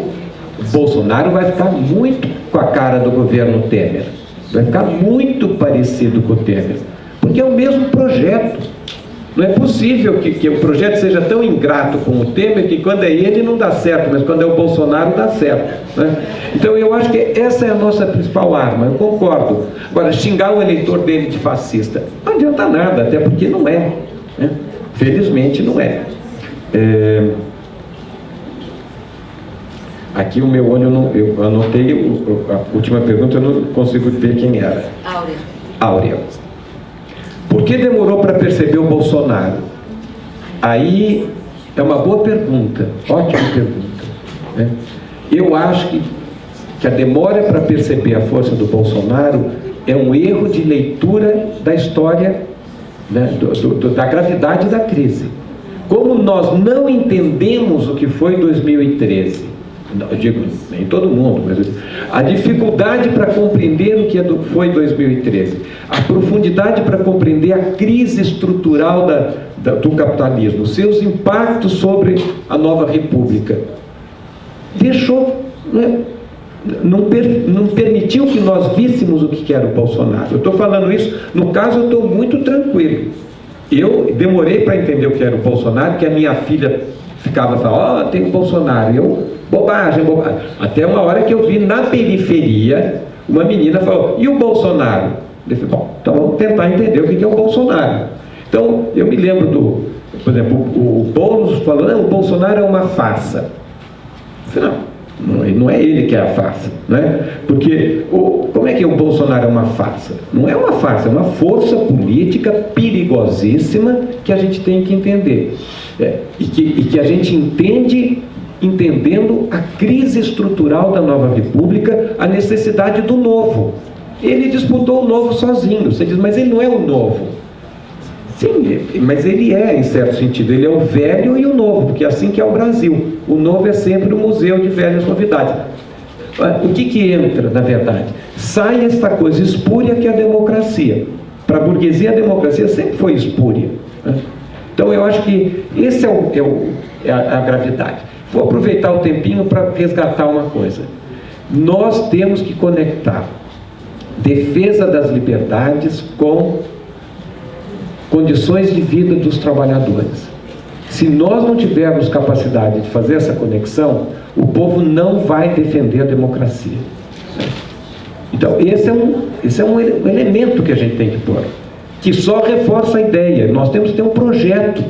Bolsonaro vai ficar muito com a cara do governo Temer. Vai ficar muito parecido com o Temer, porque é o mesmo projeto. Não é possível que o projeto seja tão ingrato com o Temer que quando é ele não dá certo, mas quando é o Bolsonaro dá certo, né? Então eu acho que essa é a nossa principal arma, eu concordo. Agora, xingar o eleitor dele de fascista não adianta nada, até porque não é, né? Felizmente não é. Aqui o meu olho, eu anotei a última pergunta, eu não consigo ver quem era. Áurea. Por que demorou para perceber o Bolsonaro? Aí é uma boa pergunta, ótima pergunta, né? Eu acho que a demora para perceber a força do Bolsonaro é um erro de leitura da história, né, da gravidade da crise. Como nós não entendemos o que foi 2013, eu digo, nem todo mundo, mas a dificuldade para compreender o que foi 2013, a profundidade para compreender a crise estrutural do capitalismo, seus impactos sobre a nova república, deixou, né, não permitiu que nós víssemos o que era o Bolsonaro. Eu estou falando isso, no caso eu estou muito tranquilo. Eu demorei para entender o que era o Bolsonaro, que a minha filha ficava falando, tem o Bolsonaro. Eu, bobagem, bobagem. Até uma hora que eu vi na periferia, uma menina falou, e o Bolsonaro? Eu falei, bom, então vamos tentar entender o que é o Bolsonaro. Então, eu me lembro por exemplo, o Boulos falou, não, o Bolsonaro é uma farsa. Eu falei, não é ele que é a farsa, né? Porque como é que o Bolsonaro é uma farsa? Não é uma farsa, é uma força política perigosíssima que a gente tem que entender. E que a gente entende entendendo a crise estrutural da nova república, a necessidade do novo. Ele disputou o novo sozinho. Você diz, mas ele não é o novo. Sim, mas ele é, em certo sentido, ele é o velho e o novo, porque é assim que é o Brasil. O novo é sempre o museu de velhas novidades. O que entra, na verdade? Sai esta coisa espúria que é a democracia. Para a burguesia, a democracia sempre foi espúria. Então, eu acho que esse é a gravidade. Vou aproveitar o tempinho para resgatar uma coisa. Nós temos que conectar defesa das liberdades com condições de vida dos trabalhadores. Se nós não tivermos capacidade de fazer essa conexão, o povo não vai defender a democracia. Então, esse é um elemento que a gente tem que pôr, que só reforça a ideia. Nós temos que ter um projeto,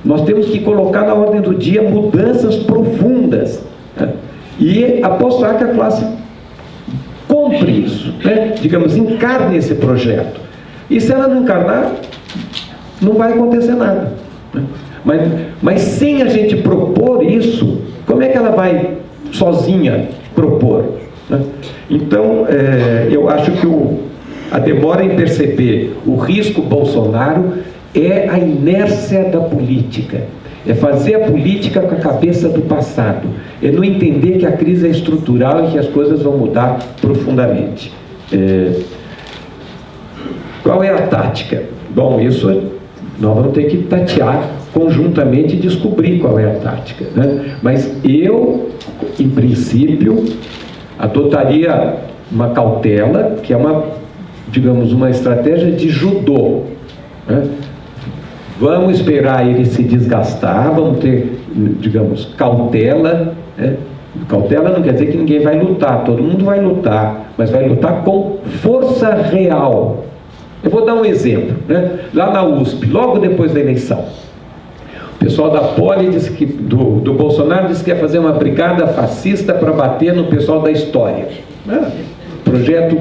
nós temos que colocar na ordem do dia mudanças profundas, né? E apostar que a classe compre isso, né? Digamos, encarne esse projeto. E se ela não encarnar, não vai acontecer nada, né? Mas sem a gente propor isso, como é que ela vai sozinha propor, né? Então, eu acho que a demora em perceber o risco Bolsonaro é a inércia da política, é fazer a política com a cabeça do passado, é não entender que a crise é estrutural e que as coisas vão mudar profundamente. Qual é a tática? Bom, isso nós vamos ter que tatear conjuntamente e descobrir qual é a tática, né? Mas eu, em princípio, adotaria uma cautela, que é digamos, uma estratégia de judô, né? Vamos esperar ele se desgastar, vamos ter, digamos, cautela, né? Cautela não quer dizer que ninguém vai lutar, todo mundo vai lutar, mas vai lutar com força real. Eu vou dar um exemplo, né? Lá na USP, logo depois da eleição, o pessoal da Poli disse que, do Bolsonaro disse que ia fazer uma brigada fascista para bater no pessoal da história, né? Projeto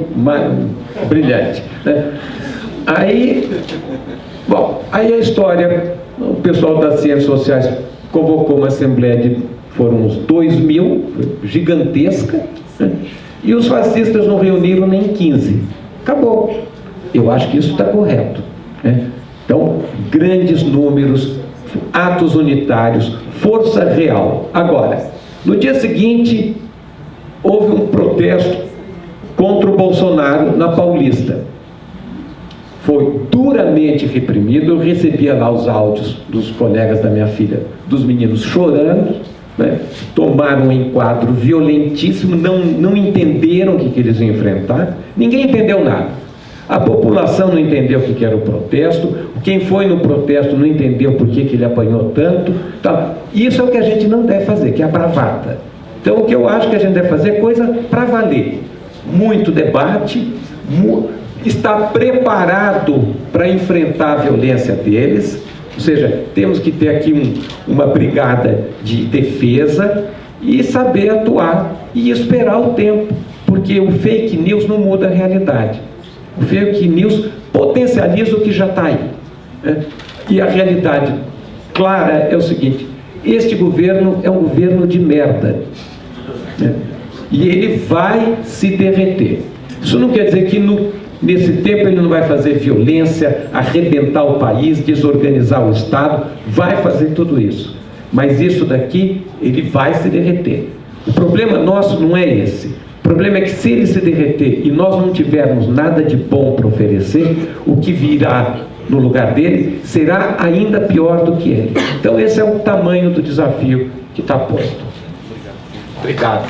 brilhante, né? Aí a história, o pessoal das ciências sociais convocou uma assembleia foram uns 2.000, gigantesca, né? E os fascistas não reuniram nem 15. Acabou. Eu acho que isso está correto, né? Então, grandes números, atos unitários, força real. Agora, no dia seguinte, houve um protesto contra o Bolsonaro na Paulista. Foi duramente reprimido. Eu recebia lá os áudios dos colegas da minha filha, dos meninos chorando, né? Tomaram um enquadro violentíssimo, não entenderam o que eles iam enfrentar, ninguém entendeu nada. A população não entendeu o que era o protesto, quem foi no protesto não entendeu por que ele apanhou tanto. Tá? Isso é o que a gente não deve fazer, que é a bravata. Então, o que eu acho que a gente deve fazer é coisa para valer. Muito debate, estar preparado para enfrentar a violência deles, ou seja, temos que ter aqui uma brigada de defesa e saber atuar e esperar o tempo, porque o fake news não muda a realidade. O fake news potencializa o que já está aí, né? E a realidade clara é o seguinte: este governo é um governo de merda, né? E ele vai se derreter. Isso não quer dizer que nesse tempo ele não vai fazer violência, arrebentar o país, desorganizar o Estado, vai fazer tudo isso. Mas isso daqui, ele vai se derreter. O problema nosso não é esse. O problema é que se ele se derreter e nós não tivermos nada de bom para oferecer, o que virá no lugar dele será ainda pior do que ele. Então esse é o tamanho do desafio que está posto. Obrigado.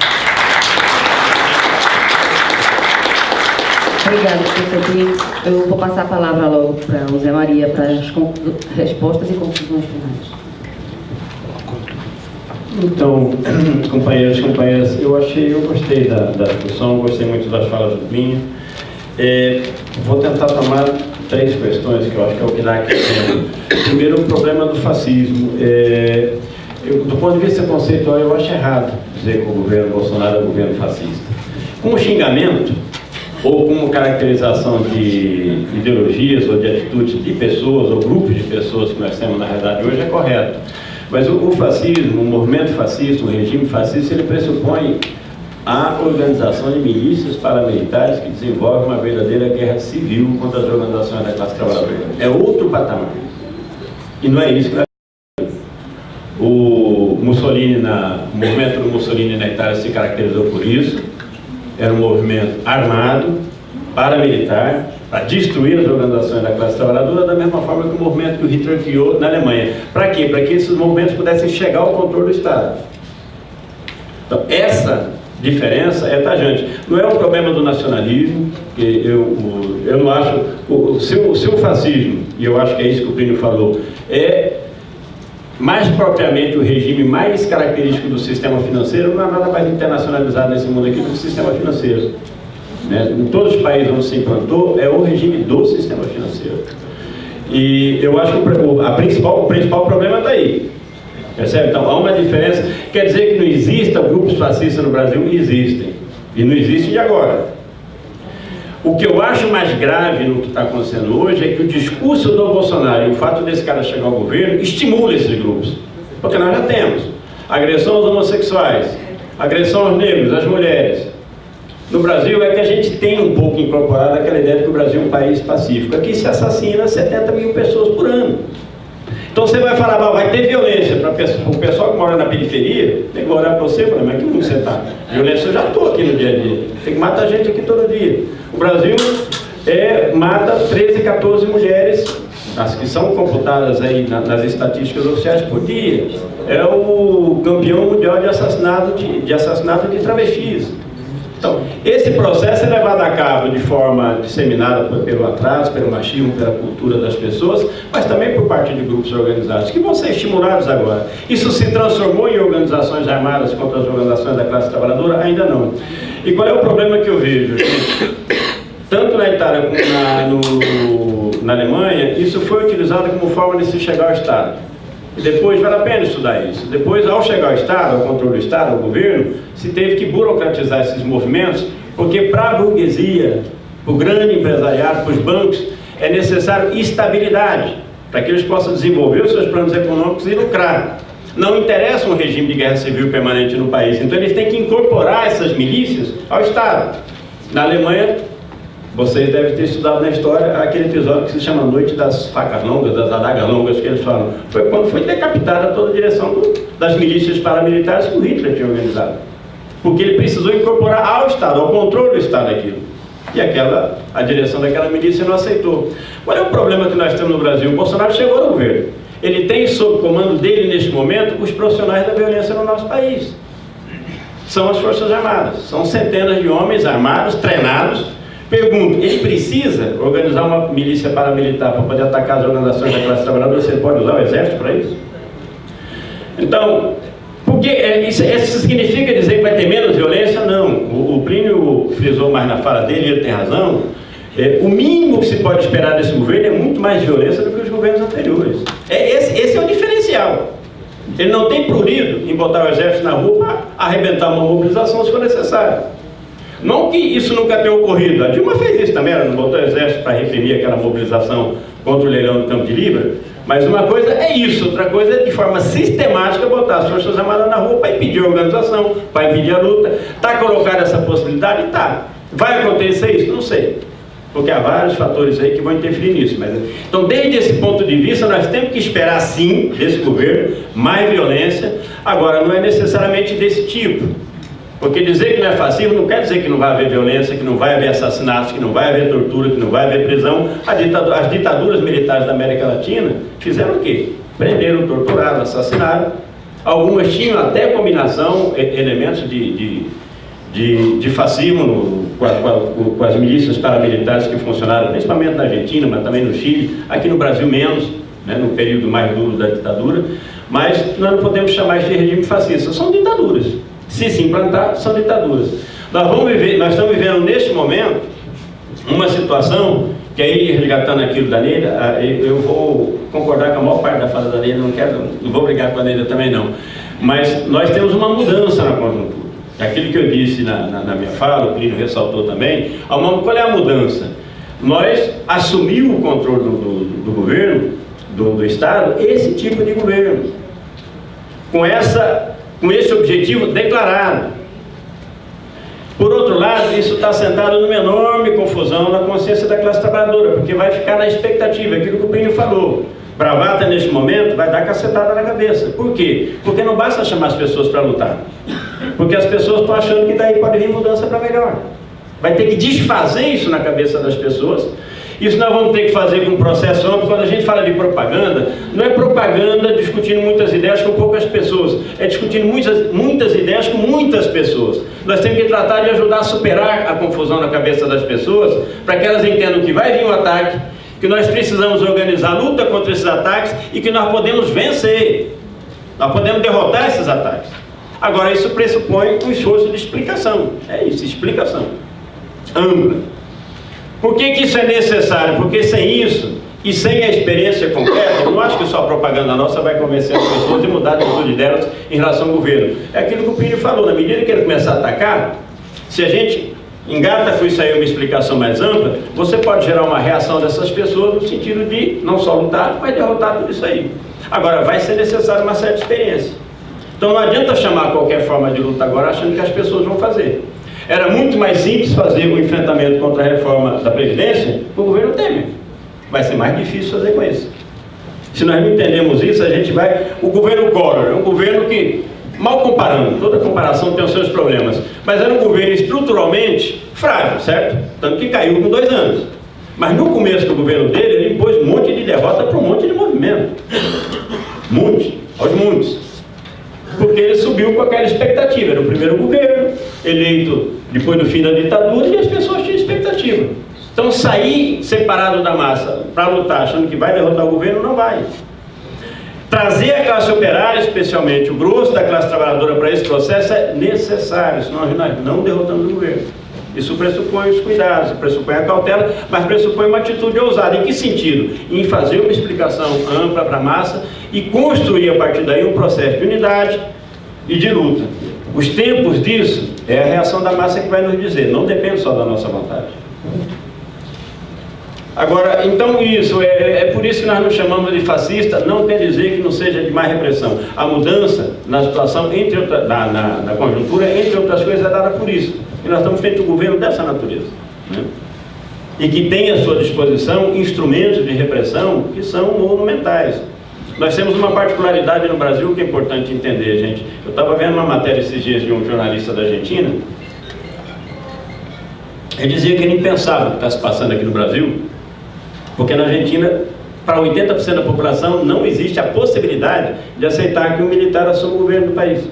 Obrigada, professor Pires. Eu vou passar a palavra logo para o Zé Maria para as respostas e conclusões finais. Então, companheiros e companheiras, eu gostei da discussão, gostei muito das falas do Plínio. Vou tentar tomar 3 questões que eu acho que é o que dá aqui. Primeiro, o problema do fascismo. Do ponto de vista conceitual, eu acho errado dizer que o governo Bolsonaro é um governo fascista. Como xingamento, ou como caracterização de ideologias ou de atitudes de pessoas ou grupos de pessoas que nós temos na realidade hoje, é correto. Mas o fascismo, o movimento fascista, o regime fascista, ele pressupõe a organização de milícias paramilitares que desenvolvem uma verdadeira guerra civil contra as organizações da classe trabalhadora. É outro patamar. E não é isso que o movimento do Mussolini na Itália se caracterizou por isso. Era um movimento armado, paramilitar, para destruir as organizações da classe trabalhadora, da mesma forma que o movimento que o Hitler criou na Alemanha. Para quê? Para que esses movimentos pudessem chegar ao controle do Estado. Então, essa diferença é tajante. Não é um problema do nacionalismo, que eu não acho... Se o fascismo, e eu acho que é isso que o Plínio falou, é mais propriamente o regime mais característico do sistema financeiro, não há nada mais internacionalizado nesse mundo aqui do que o sistema financeiro. Em todos os países onde se implantou, é o regime do sistema financeiro. E eu acho que o principal problema está aí. Percebe? Então, há uma diferença. Quer dizer que não existam grupos fascistas no Brasil? Existem. E não existem de agora. O que eu acho mais grave no que está acontecendo hoje é que o discurso do Bolsonaro e o fato desse cara chegar ao governo estimula esses grupos. Porque nós já temos agressão aos homossexuais, agressão aos negros, às mulheres. No Brasil é que a gente tem um pouco incorporado aquela ideia de que o Brasil é um país pacífico. Aqui se assassina 70 mil pessoas por ano. Então você vai falar, vai ter violência para o pessoal que mora na periferia, tem que olhar para você e falar, mas que mundo você está? Violência eu já estou aqui no dia a dia. Tem que matar gente aqui todo dia. O Brasil mata 13, 14 mulheres, as que são computadas aí nas estatísticas oficiais por dia. É o campeão mundial de assassinato de travestis. Então, esse processo é levado a cabo de forma disseminada pelo atraso, pelo machismo, pela cultura das pessoas, mas também por parte de grupos organizados, que vão ser estimulados agora. Isso se transformou em organizações armadas contra as organizações da classe trabalhadora? Ainda não. E qual é o problema que eu vejo? Tanto na Itália como na Alemanha, isso foi utilizado como forma de se chegar ao Estado. E depois vale a pena estudar isso. Depois, ao chegar ao Estado, ao controle do Estado, ao governo, se teve que burocratizar esses movimentos, porque para a burguesia, para o grande empresariado, para os bancos, é necessário estabilidade, para que eles possam desenvolver os seus planos econômicos e lucrar. Não interessa um regime de guerra civil permanente no país, então eles têm que incorporar essas milícias ao Estado. Na Alemanha, vocês devem ter estudado na história aquele episódio que se chama Noite das Facas Longas, das Adagas Longas, que eles falam. Foi quando foi decapitada toda a direção das milícias paramilitares que o Hitler tinha organizado. Porque ele precisou incorporar ao Estado, ao controle do Estado aquilo. E a direção daquela milícia não aceitou. Qual é o problema que nós temos no Brasil? O Bolsonaro chegou no governo. Ele tem sob comando dele, neste momento, os profissionais da violência no nosso país. São as Forças Armadas. São centenas de homens armados, treinados. Pergunto, ele precisa organizar uma milícia paramilitar para poder atacar as organizações da classe trabalhadora? Você pode usar o exército para isso? Então, porque isso significa dizer que vai ter menos violência? Não. O Plínio frisou mais na fala dele, ele tem razão. O mínimo que se pode esperar desse governo é muito mais violência do que os governos anteriores. Esse é o diferencial. Ele não tem prurido em botar o exército na rua para arrebentar uma mobilização se for necessário. Não que isso nunca tenha ocorrido. A Dilma fez isso também, ela não botou o exército para reprimir aquela mobilização contra o leilão do Campo de Libra. Mas uma coisa é isso, outra coisa é de forma sistemática botar as Forças Armadas na rua para impedir a organização, para impedir a luta. Está colocada essa possibilidade? Está. Vai acontecer isso? Não sei. Porque há vários fatores aí que vão interferir nisso. Então, desde esse ponto de vista, nós temos que esperar, sim, desse governo, mais violência. Agora, não é necessariamente desse tipo. Porque dizer que não é fascismo não quer dizer que não vai haver violência, que não vai haver assassinatos, que não vai haver tortura, que não vai haver prisão. As ditaduras militares da América Latina fizeram o quê? Prenderam, torturaram, assassinaram. Algumas tinham até combinação, elementos de fascismo com as milícias paramilitares que funcionaram, principalmente na Argentina, mas também no Chile, aqui no Brasil menos, né, no período mais duro da ditadura. Mas nós não podemos chamar isso de regime fascista, são ditaduras. Se implantar, são ditaduras. Nós estamos vivendo neste momento uma situação que aí, resgatando aquilo da Neida, eu vou concordar com a maior parte da fala da Neida, não vou brigar com a Neida também não, mas nós temos uma mudança na conjuntura. Aquilo que eu disse na minha fala, o Plínio ressaltou também, qual é a mudança? Nós assumimos o controle do governo, do Estado, esse tipo de governo, com esse objetivo declarado. Por outro lado, isso está sentado numa enorme confusão na consciência da classe trabalhadora, porque vai ficar na expectativa, aquilo que o Plínio falou. Bravata, neste momento, vai dar cacetada na cabeça. Por quê? Porque não basta chamar as pessoas para lutar. Porque as pessoas estão achando que daí pode vir mudança para melhor. Vai ter que desfazer isso na cabeça das pessoas. Isso nós vamos ter que fazer com um processo amplo. Quando a gente fala de propaganda, não é propaganda discutindo muitas ideias com poucas pessoas, é discutindo muitas ideias com muitas pessoas. Nós temos que tratar de ajudar a superar a confusão na cabeça das pessoas, para que elas entendam que vai vir um ataque, que nós precisamos organizar a luta contra esses ataques e que nós podemos vencer, nós podemos derrotar esses ataques. Agora, isso pressupõe um esforço de explicação, é isso, explicação ampla. Por que isso é necessário? Porque sem isso e sem a experiência concreta, eu não acho que só a propaganda nossa vai convencer as pessoas de mudar a atitude delas em relação ao governo. É aquilo que o Plínio falou, na medida que ele começar a atacar, se a gente engata com isso aí uma explicação mais ampla, você pode gerar uma reação dessas pessoas no sentido de não só lutar, mas derrotar tudo isso aí. Agora, vai ser necessário uma certa experiência. Então não adianta chamar qualquer forma de luta agora achando que as pessoas vão fazer. Era muito mais simples fazer um enfrentamento contra a reforma da Previdência com o governo Temer. Vai ser mais difícil fazer com isso. Se nós não entendemos isso, a gente vai... O governo Collor é um governo que, mal comparando, toda comparação tem os seus problemas, mas era um governo estruturalmente frágil, certo? Tanto que caiu com 2 anos. Mas no começo do governo dele, ele impôs um monte de derrota para um monte de movimento. Aos montes. Porque ele subiu com aquela expectativa. Era o primeiro governo, eleito depois do fim da ditadura, e as pessoas tinham expectativa. Então, sair separado da massa para lutar, achando que vai derrotar o governo, não vai. Trazer a classe operária, especialmente o grosso da classe trabalhadora, para esse processo é necessário, senão nós não derrotamos o governo. Isso pressupõe os cuidados, pressupõe a cautela, mas pressupõe uma atitude ousada. Em que sentido? Em fazer uma explicação ampla para a massa e construir a partir daí um processo de unidade e de luta. Os tempos disso é a reação da massa que vai nos dizer, não depende só da nossa vontade. Agora, então isso, é por isso que nós nos chamamos de fascista, não quer dizer que não seja de má repressão. A mudança na situação, na conjuntura, entre outras coisas, é dada por isso. E nós estamos frente a um governo dessa natureza, né? E que tem à sua disposição instrumentos de repressão que são monumentais. Nós temos uma particularidade no Brasil que é importante entender, gente. Eu estava vendo uma matéria esses dias de um jornalista da Argentina. Ele dizia que ele pensava o que está se passando aqui no Brasil, porque na Argentina, para 80% da população, não existe a possibilidade de aceitar que um militar assuma o governo do país.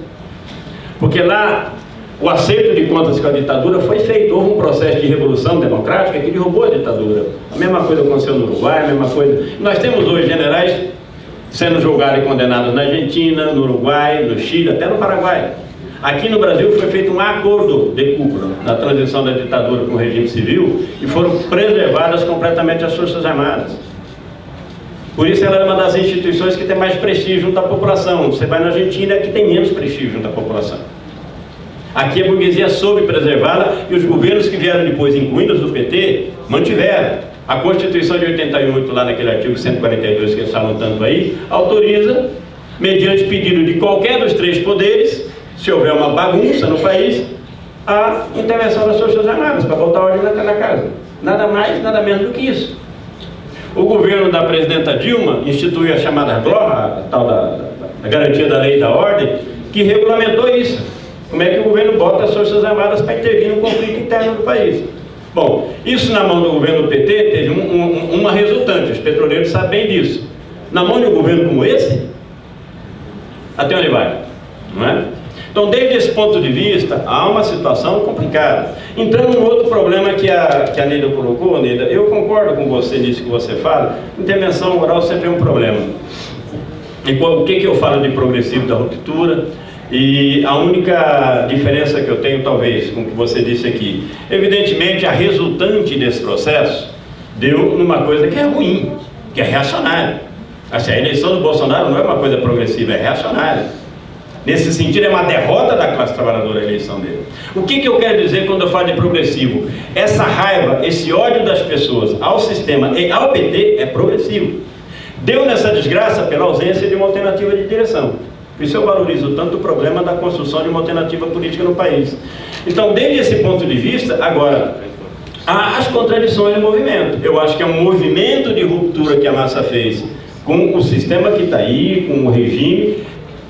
Porque lá, o acerto de contas com a ditadura foi feito. Houve um processo de revolução democrática que derrubou a ditadura. A mesma coisa aconteceu no Uruguai, a mesma coisa. Nós temos hoje generais sendo julgados e condenados na Argentina, no Uruguai, no Chile, até no Paraguai. Aqui no Brasil foi feito um acordo de cúpula na transição da ditadura com o regime civil e foram preservadas completamente as Forças Armadas. Por isso ela é uma das instituições que tem mais prestígio junto à população. Você vai na Argentina, que tem menos prestígio junto à população. Aqui a burguesia soube preservá-la e os governos que vieram depois, incluindo os do PT, mantiveram. A Constituição de 88, lá naquele artigo 142 que eles falam tanto aí, autoriza, mediante pedido de qualquer dos 3 poderes, se houver uma bagunça no país, a intervenção das Forças Armadas para botar ordem na casa. Nada mais, nada menos do que isso. O governo da presidenta Dilma instituiu a chamada GLO, a tal da garantia da lei e da ordem, que regulamentou isso. Como é que o governo bota as Forças Armadas para intervir no conflito interno do país. Bom, isso na mão do governo do PT teve uma resultante, os petroleiros sabem bem disso. Na mão de um governo como esse, até onde vai? Não é? Então, desde esse ponto de vista, há uma situação complicada. Entrando num outro problema que a Neida colocou, Neida, eu concordo com você nisso que você fala, intervenção oral sempre é um problema. E o que eu falo de progressivo da ruptura? E a única diferença que eu tenho, talvez, com o que você disse aqui, evidentemente a resultante desse processo deu numa coisa que é ruim, que é reacionária. Assim, a eleição do Bolsonaro não é uma coisa progressiva, é reacionária. Nesse sentido, é uma derrota da classe trabalhadora a eleição dele. O que eu quero dizer quando eu falo de progressivo? Essa raiva, esse ódio das pessoas ao sistema e ao PT é progressivo. Deu nessa desgraça pela ausência de uma alternativa de direção. Por isso eu valorizo tanto o problema da construção de uma alternativa política no país. Então, desde esse ponto de vista, agora, há as contradições do movimento. Eu acho que é um movimento de ruptura que a massa fez com o sistema que está aí, com o regime,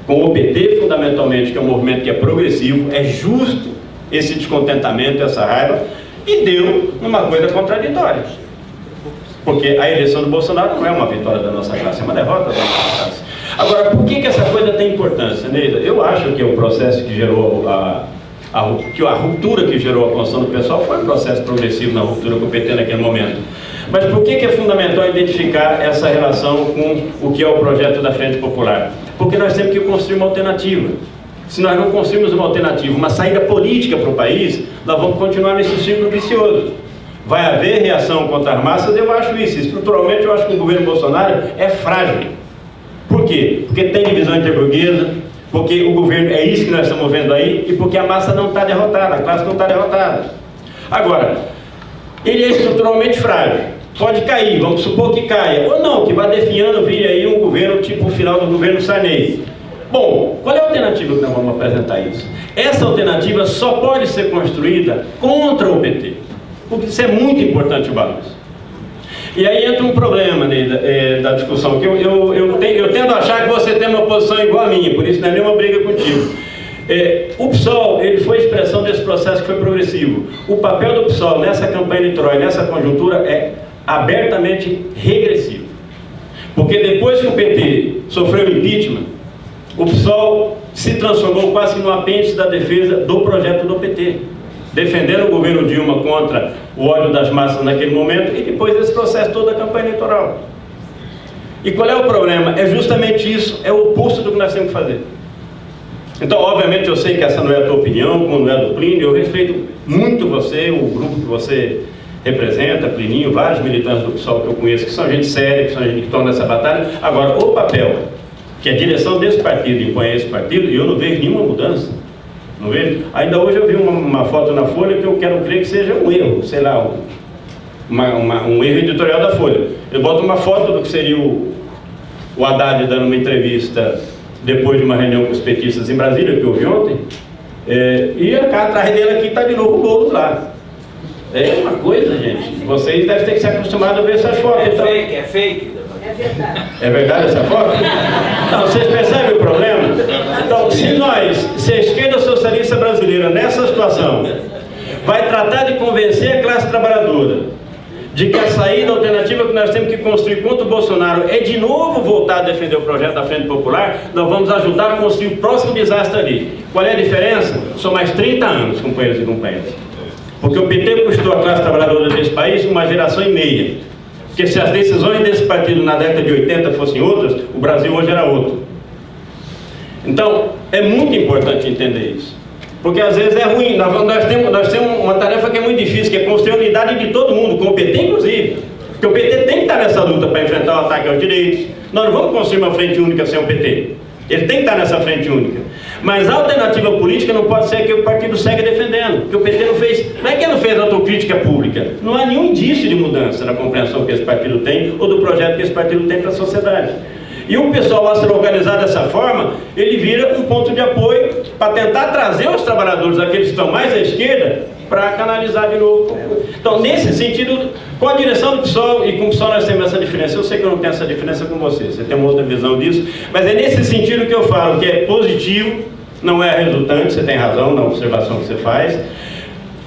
com o PT, fundamentalmente, que é um movimento que é progressivo, é justo esse descontentamento, essa raiva, e deu numa coisa contraditória. Porque a eleição do Bolsonaro não é uma vitória da nossa classe, é uma derrota da nossa classe. Agora, por que essa coisa tem importância, Neida? Eu acho que o processo que gerou a ruptura que gerou a construção do pessoal foi um processo progressivo na ruptura com o PT naquele momento. Mas por que é fundamental identificar essa relação com o que é o projeto da Frente Popular? Porque nós temos que construir uma alternativa. Se nós não construirmos uma alternativa, uma saída política para o país, nós vamos continuar nesse ciclo vicioso. Vai haver reação contra as massas, eu acho isso. Estruturalmente, eu acho que o governo Bolsonaro é frágil. Por quê? Porque tem divisão interburguesa, porque o governo, é isso que nós estamos vendo aí, e porque a massa não está derrotada, a classe não está derrotada. Agora, ele é estruturalmente frágil, pode cair, vamos supor que caia, ou não, que vá definhando, vir aí um governo tipo o final do governo Sarney. Bom, qual é a alternativa que nós vamos apresentar isso? Essa alternativa só pode ser construída contra o PT, porque isso é muito importante o balanço. E aí entra um problema, né, da discussão, que eu tendo a achar que você tem uma posição igual a minha, por isso não é nenhuma briga contigo. O PSOL, ele foi expressão desse processo que foi progressivo. O papel do PSOL nessa campanha eleitoral e nessa conjuntura é abertamente regressivo. Porque depois que o PT sofreu impeachment, o PSOL se transformou quase que no apêndice da defesa do projeto do PT, defendendo o governo Dilma contra o ódio das massas naquele momento e depois desse processo todo da campanha eleitoral. E qual é o problema? É justamente isso, é o oposto do que nós temos que fazer. Então, obviamente, eu sei que essa não é a tua opinião, como não é a do Plínio, eu respeito muito você, o grupo que você representa, Plininho, vários militantes do PSOL que eu conheço, que são gente séria, que são gente que estão nessa batalha. Agora, o papel que a direção desse partido impõe a esse partido, eu não vejo nenhuma mudança. Não vejo? Ainda hoje eu vi uma foto na Folha que eu quero crer que seja um erro, sei lá, um erro editorial da Folha. Eu boto uma foto do que seria o Haddad dando uma entrevista depois de uma reunião com os petistas em Brasília, que eu vi ontem, e cá atrás dele aqui está de novo o Boulos lá. É uma coisa, gente, vocês devem ter que se acostumar a ver essas fotos. Então. É fake. É verdade. É verdade essa foto? Então, vocês percebem o problema? Então, se a esquerda socialista brasileira, nessa situação, vai tratar de convencer a classe trabalhadora de que a saída alternativa que nós temos que construir contra o Bolsonaro é de novo voltar a defender o projeto da Frente Popular, nós vamos ajudar a construir o próximo desastre ali. Qual é a diferença? São mais 30 anos, companheiros e companheiras. Porque o PT custou a classe trabalhadora desse país uma geração e meia. Porque se as decisões desse partido na década de 80 fossem outras, o Brasil hoje era outro. Então, é muito importante entender isso. Porque às vezes é ruim, nós temos uma tarefa que é muito difícil, que é construir a unidade de todo mundo, com o PT inclusive. Porque o PT tem que estar nessa luta para enfrentar o ataque aos direitos. Nós não vamos construir uma frente única sem o PT. Ele tem que estar nessa frente única. Mas a alternativa política não pode ser que o partido segue defendendo, porque o PT não fez. Não é que ele não fez autocrítica pública. Não há nenhum indício de mudança na compreensão que esse partido tem ou do projeto que esse partido tem para a sociedade. E o pessoal, ao se localizar dessa forma, ele vira um ponto de apoio para tentar trazer os trabalhadores, aqueles que estão mais à esquerda, para canalizar de novo. Então, nesse sentido, com a direção do PSOL e com o PSOL nós temos essa diferença. Eu sei que eu não tenho essa diferença com você, você tem uma outra visão disso, mas é nesse sentido que eu falo que é positivo, não é resultante, você tem razão na observação que você faz.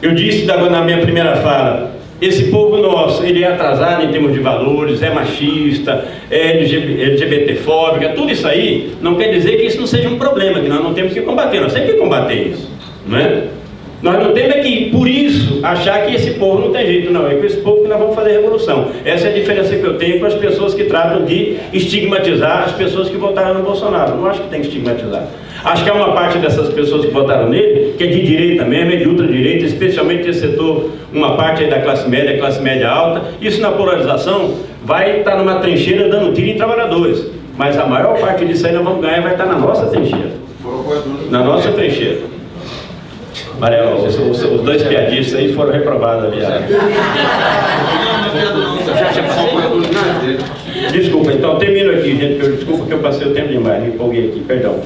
Eu disse na minha primeira fala, esse povo nosso, ele é atrasado em termos de valores, é machista, é LGBTfóbico, tudo isso aí não quer dizer que isso não seja um problema, que nós não temos que combater, nós temos que combater isso, não é? Nós não temos é que, por isso, achar que esse povo não tem jeito, não. É com esse povo que nós vamos fazer revolução. Essa é a diferença que eu tenho com as pessoas que tratam de estigmatizar as pessoas que votaram no Bolsonaro. Não acho que tem que estigmatizar. Acho que há uma parte dessas pessoas que votaram nele, que é de direita mesmo, é de ultradireita, especialmente esse setor, uma parte aí da classe média alta. Isso na polarização vai estar numa trincheira dando tiro em trabalhadores. Mas a maior parte disso aí nós vamos ganhar vai estar na nossa trincheira. Na nossa trincheira. Marelo, os dois piadistas aí foram reprovados ali. Desculpa, então termino aqui, gente, desculpa que eu passei o tempo demais, me empolguei aqui, perdão.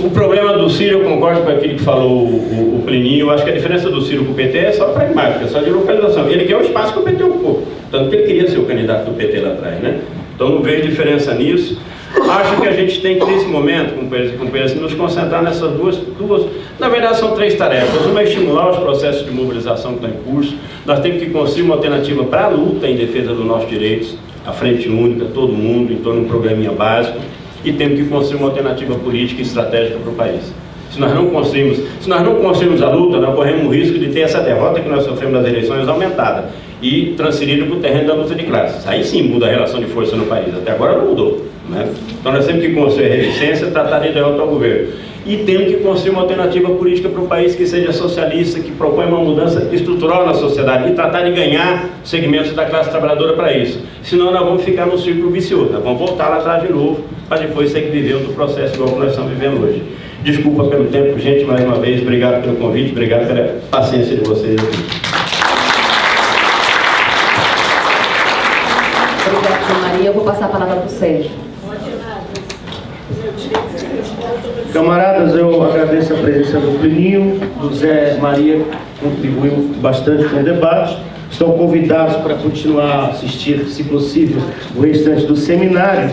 O problema do Ciro, eu concordo com aquilo que falou o Pleninho, eu acho que a diferença do Ciro com o PT é só pragmática, só de localização. Ele quer o espaço que o PT ocupou, tanto que ele queria ser o candidato do PT lá atrás, né? Então não vejo diferença nisso. Acho que a gente tem que, nesse momento, companheiros, nos concentrar nessas duas, na verdade são três tarefas. Uma é estimular os processos de mobilização que estão em curso. Nós temos que construir uma alternativa para a luta em defesa dos nossos direitos, a frente única, todo mundo, em torno de um programinha básico, e temos que construir uma alternativa política e estratégica para o país. Se nós não construirmos a luta, nós corremos o risco de ter essa derrota que nós sofremos nas eleições aumentada e transferida para o terreno da luta de classes. Aí sim muda a relação de força no país, até agora não mudou, né? Então nós temos que construir a resistência, tratar de derrotar o governo. E temos que construir uma alternativa política para o país que seja socialista, que proponha uma mudança estrutural na sociedade e tratar de ganhar segmentos da classe trabalhadora para isso. Senão nós vamos ficar num círculo vicioso, nós vamos voltar lá atrás de novo, para depois ter que viver outro processo igual que nós estamos vivendo hoje. Desculpa pelo tempo, gente, mais uma vez, obrigado pelo convite, obrigado pela paciência de vocês. Obrigada, Maria. Eu vou passar a palavra para o Sérgio. Camaradas, eu agradeço a presença do Pleninho, do Zé Maria, que contribuiu bastante com o debate. Estão convidados para continuar a assistir, se possível, o restante do seminário.